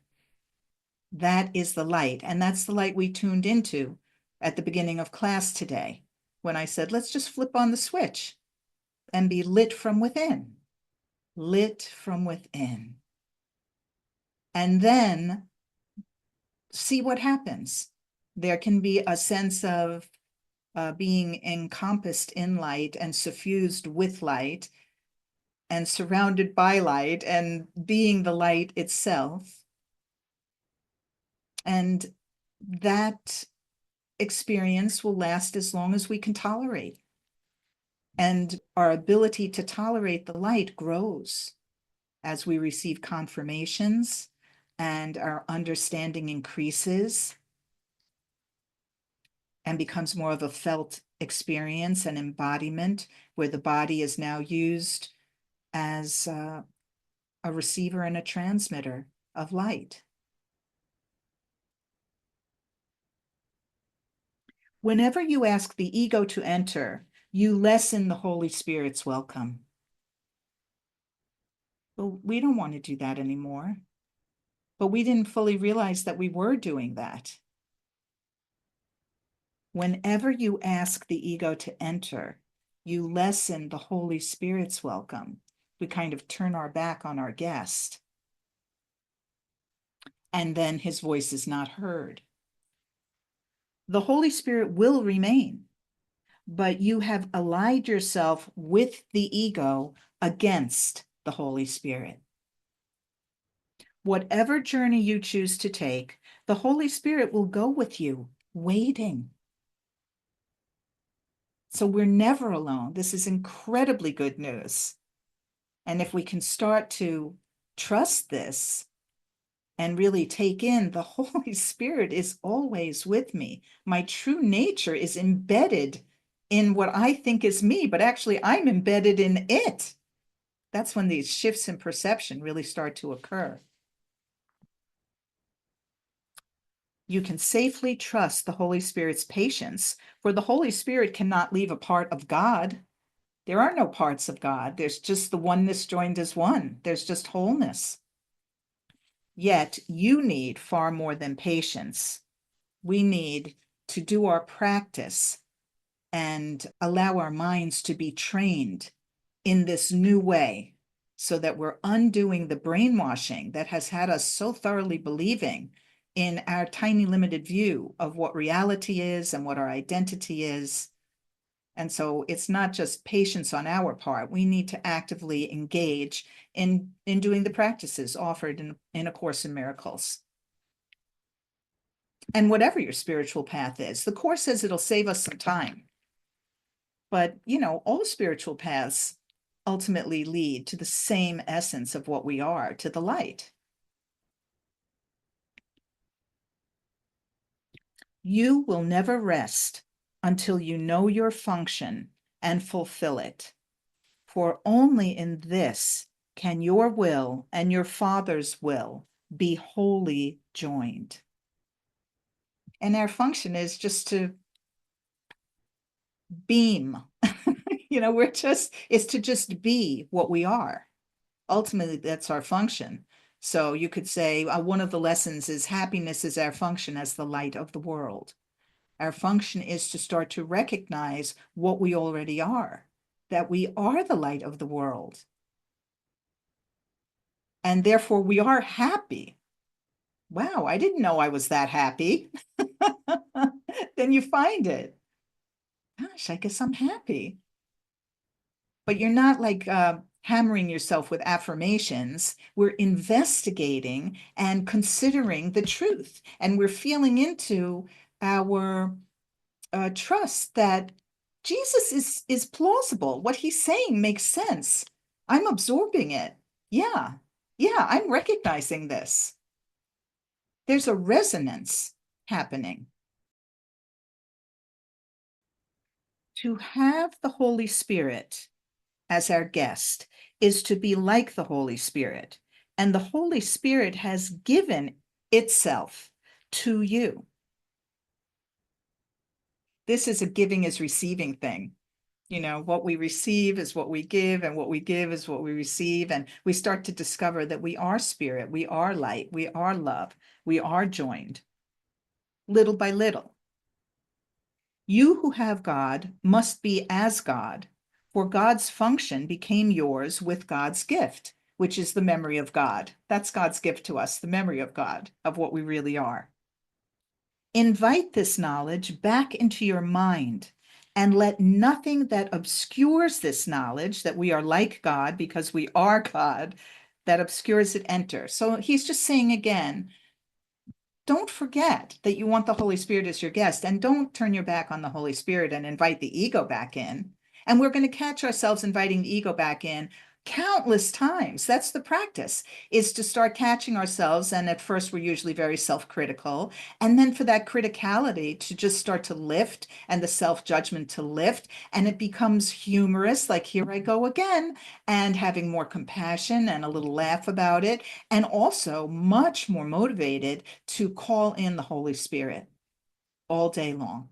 That is the light, and that's the light we tuned into at the beginning of class today, when I said, let's just flip on the switch and be lit from within. Lit from within. And then see what happens. There can be a sense of being encompassed in light and suffused with light and surrounded by light and being the light itself. And that experience will last as long as we can tolerate. And our ability to tolerate the light grows as we receive confirmations and our understanding increases and becomes more of a felt experience and embodiment, where the body is now used as a receiver and a transmitter of light. Whenever you ask the ego to enter, you lessen the Holy Spirit's welcome. Well, we don't want to do that anymore. But we didn't fully realize that we were doing that. Whenever you ask the ego to enter, you lessen the Holy Spirit's welcome. We kind of turn our back on our guest. And then his voice is not heard. The Holy Spirit will remain, but you have allied yourself with the ego against the Holy Spirit. Whatever journey you choose to take, the Holy Spirit will go with you, waiting. So we're never alone. This is incredibly good news. And if we can start to trust this and really take in, the Holy Spirit is always with me. My true nature is embedded in what I think is me, but actually I'm embedded in it. That's when these shifts in perception really start to occur. You can safely trust the Holy Spirit's patience, for the Holy Spirit cannot leave a part of God. There are no parts of God. There's just the oneness joined as one. There's just wholeness. Yet you need far more than patience. We need to do our practice and allow our minds to be trained in this new way, so that we're undoing the brainwashing that has had us so thoroughly believing in our tiny limited view of what reality is and what our identity is. And so it's not just patience on our part. We need to actively engage in doing the practices offered in A Course in Miracles. And whatever your spiritual path is, the Course says it'll save us some time. But, all spiritual paths ultimately lead to the same essence of what we are, to the light. You will never rest until you know your function and fulfill it. For only in this can your will and your Father's will be wholly joined. And our function is just to beam. It's to just be what we are. Ultimately, that's our function. So you could say one of the lessons is happiness is our function as the light of the world. Our function is to start to recognize what we already are, that we are the light of the world. And therefore we are happy. Wow, I didn't know I was that happy. Then you find it. Gosh, I guess I'm happy. But you're not like hammering yourself with affirmations. We're investigating and considering the truth. And we're feeling into our trust that Jesus is plausible. What he's saying makes sense. I'm absorbing it. Yeah, I'm recognizing this. There's a resonance happening. To have the Holy Spirit as our guest is to be like the Holy Spirit. And the Holy Spirit has given itself to you. This is a giving is receiving thing. What we receive is what we give, and what we give is what we receive. And we start to discover that we are spirit, we are light, we are love, we are joined little by little. You who have God must be as God, for God's function became yours with God's gift, which is the memory of God. That's God's gift to us, the memory of God, of what we really are. Invite this knowledge back into your mind and let nothing that obscures this knowledge that we are like God because we are God, that obscures it enter. So he's just saying again, don't forget that you want the Holy Spirit as your guest, and don't turn your back on the Holy Spirit and invite the ego back in. And we're going to catch ourselves inviting the ego back in countless times. That's the practice, is to start catching ourselves. And at first, we're usually very self-critical. And then for that criticality to just start to lift, and the self-judgment to lift, and it becomes humorous, like here I go again, and having more compassion and a little laugh about it, and also much more motivated to call in the Holy Spirit all day long.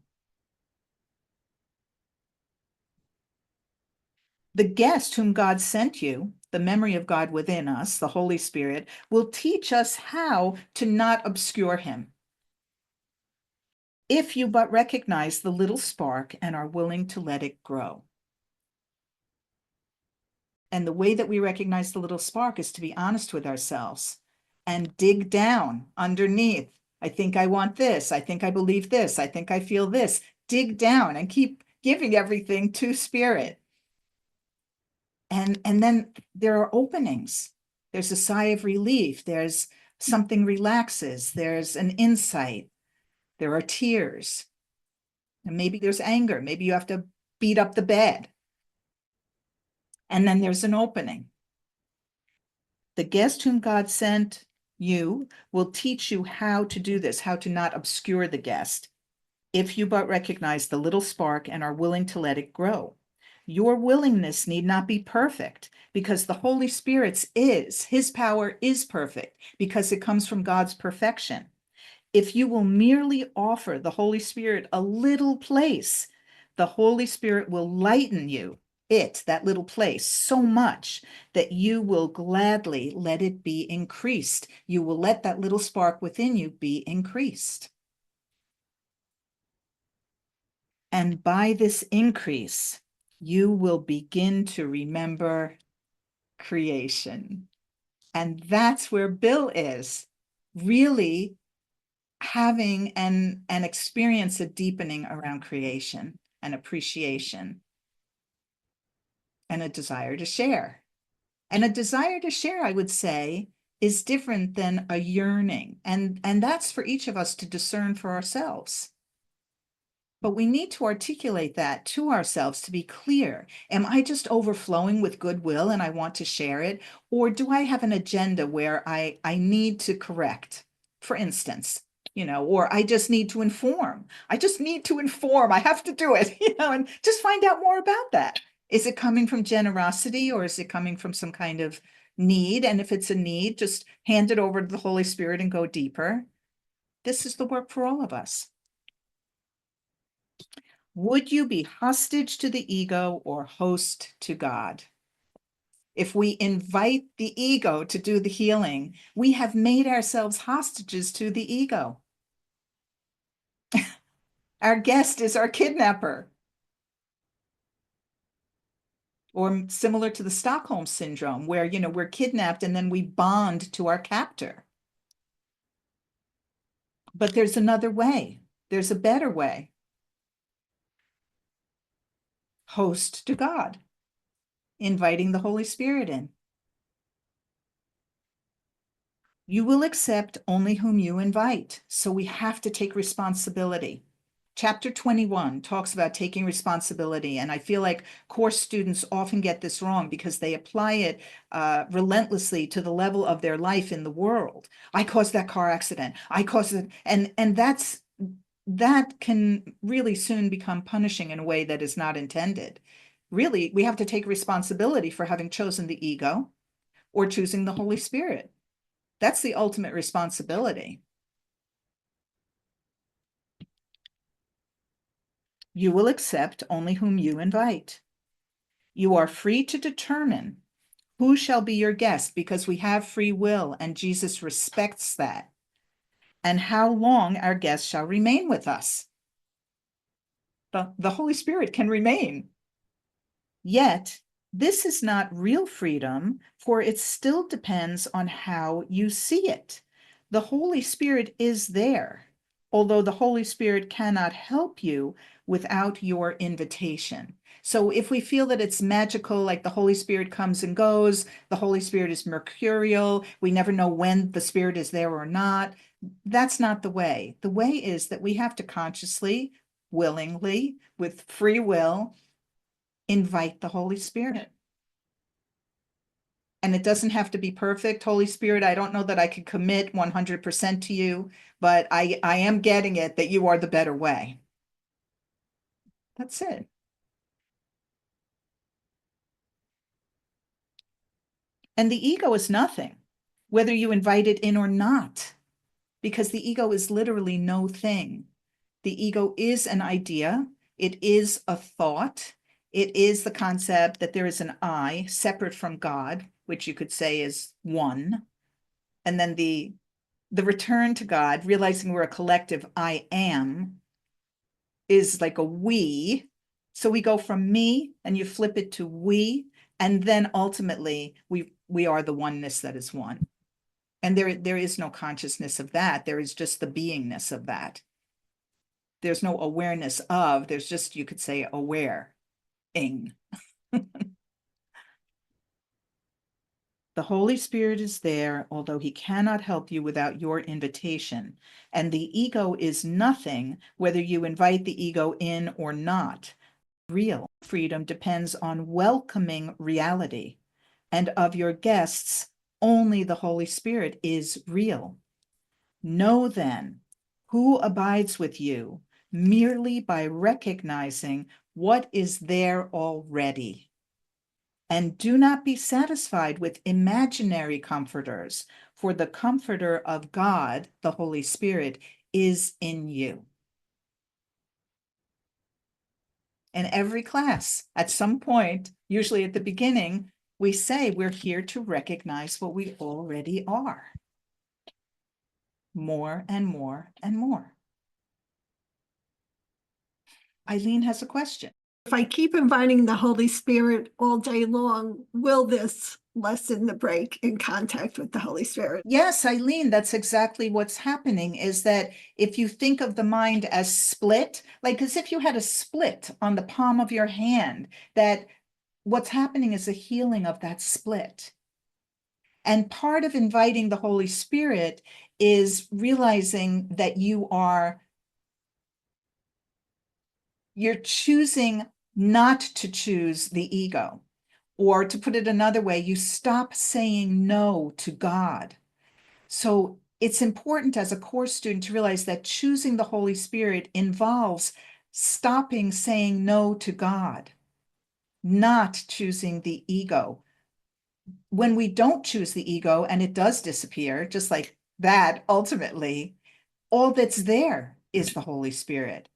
The guest whom God sent you, the memory of God within us, the Holy Spirit, will teach us how to not obscure him. If you but recognize the little spark and are willing to let it grow. And the way that we recognize the little spark is to be honest with ourselves and dig down underneath. I think I want this. I think I believe this. I think I feel this. Dig down and keep giving everything to Spirit. And then there are openings. There's a sigh of relief. There's something relaxes. There's an insight. There are tears. And maybe there's anger. Maybe you have to beat up the bed. And then there's an opening. The guest whom God sent you will teach you how to do this, how to not obscure the guest, if you but recognize the little spark and are willing to let it grow. Your willingness need not be perfect, because the Holy Spirit's is. His power is perfect because it comes from God's perfection. If you will merely offer the Holy Spirit a little place, the Holy Spirit will lighten you, that little place, so much that you will gladly let it be increased. You will let that little spark within you be increased. And by this increase, you will begin to remember creation. And that's where Bill is, really having an experience of deepening around creation and appreciation and a desire to share. And a desire to share, I would say, is different than a yearning. And that's for each of us to discern for ourselves. But we need to articulate that to ourselves to be clear. Am I just overflowing with goodwill and I want to share it? Or do I have an agenda where I need to correct? For instance, or I just need to inform. I just need to inform. I have to do it, and just find out more about that. Is it coming from generosity, or is it coming from some kind of need? And if it's a need, just hand it over to the Holy Spirit and go deeper. This is the work for all of us. Would you be hostage to the ego or host to God? If we invite the ego to do the healing, we have made ourselves hostages to the ego. Our guest is our kidnapper. Or similar to the Stockholm syndrome, where, we're kidnapped and then we bond to our captor. But there's another way. There's a better way. Host to God, inviting the Holy Spirit in. You will accept only whom you invite. So we have to take responsibility. Chapter 21 talks about taking responsibility. And I feel like course students often get this wrong because they apply it relentlessly to the level of their life in the world. I caused that car accident. I caused it. And that can really soon become punishing in a way that is not intended. Really, we have to take responsibility for having chosen the ego or choosing the Holy Spirit. That's the ultimate responsibility. You will accept only whom you invite. You are free to determine who shall be your guest, because we have free will and Jesus respects that, and how long our guest shall remain with us. The Holy Spirit can remain. Yet, this is not real freedom, for it still depends on how you see it. The Holy Spirit is there, although the Holy Spirit cannot help you without your invitation. So if we feel that it's magical, like the Holy Spirit comes and goes, the Holy Spirit is mercurial, we never know when the Spirit is there or not, that's not the way. The way is that we have to consciously, willingly, with free will, invite the Holy Spirit. And it doesn't have to be perfect. Holy Spirit, I don't know that I could commit 100% to you, but I am getting it that you are the better way. That's it. And the ego is nothing, whether you invite it in or not, because the ego is literally no thing. The ego is an idea. It is a thought. It is the concept that there is an I separate from God, which you could say is one. And then the return to God, realizing we're a collective I am, is like a we. So we go from me and you flip it to we, and then ultimately we are the oneness that is one. And there is no consciousness of that. There is just the beingness of that. There's no awareness of, there's just, you could say, aware-ing. The Holy Spirit is there, although he cannot help you without your invitation. And the ego is nothing, whether you invite the ego in or not. Real freedom depends on welcoming reality. And of your guests, only the Holy Spirit is real. Know then who abides with you merely by recognizing what is there already. And do not be satisfied with imaginary comforters, for the comforter of God, the Holy Spirit, is in you. In every class, at some point, usually at the beginning, we say we're here to recognize what we already are. More and more and more. Eileen has a question. If I keep inviting the Holy Spirit all day long, will this lessen the break in contact with the Holy Spirit? Yes, Eileen, that's exactly what's happening, is that if you think of the mind as split, like as if you had a split on the palm of your hand, that what's happening is a healing of that split. And part of inviting the Holy Spirit is realizing that you're choosing not to choose the ego. Or to put it another way, you stop saying no to God. So it's important as a course student to realize that choosing the Holy Spirit involves stopping saying no to God, not choosing the ego. When we don't choose the ego and it does disappear, just like that, ultimately, all that's there is the Holy Spirit.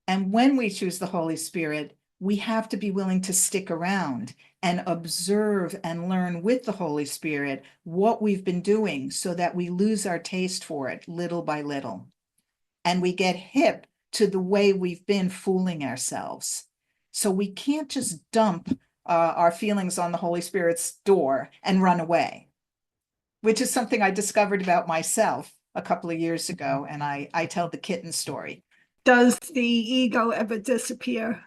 And when we choose the Holy Spirit, we have to be willing to stick around and observe and learn with the Holy Spirit what we've been doing so that we lose our taste for it little by little. And we get hip to the way we've been fooling ourselves. So we can't just dump our feelings on the Holy Spirit's door and run away, which is something I discovered about myself a couple of years ago. And I tell the kitten story. Does the ego ever disappear?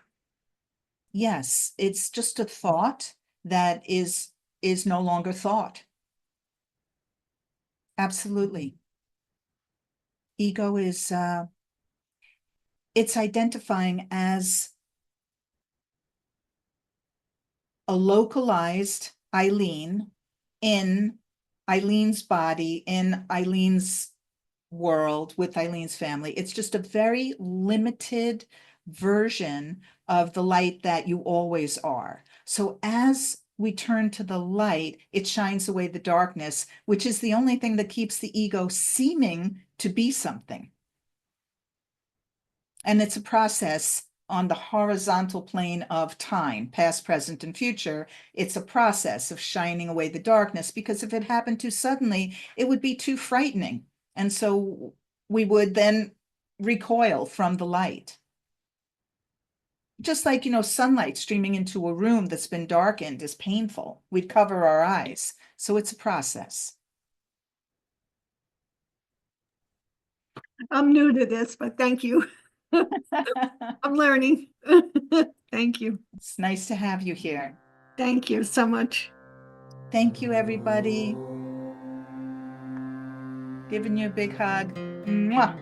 Yes, it's just a thought that is no longer thought. Absolutely. Ego is it's identifying as a localized Eileen in Eileen's body, in Eileen's world, with Eileen's family. It's just a very limited version of the light that you always are. So as we turn to the light, it shines away the darkness, which is the only thing that keeps the ego seeming to be something. And it's a process on the horizontal plane of time, past, present, and future. It's a process of shining away the darkness, because if it happened too suddenly, it would be too frightening. And so we would then recoil from the light. Just like, sunlight streaming into a room that's been darkened is painful. We'd cover our eyes. So it's a process. I'm new to this, but thank you. I'm learning. Thank you. It's nice to have you here. Thank you so much. Thank you, everybody. Giving you a big hug. Mwah.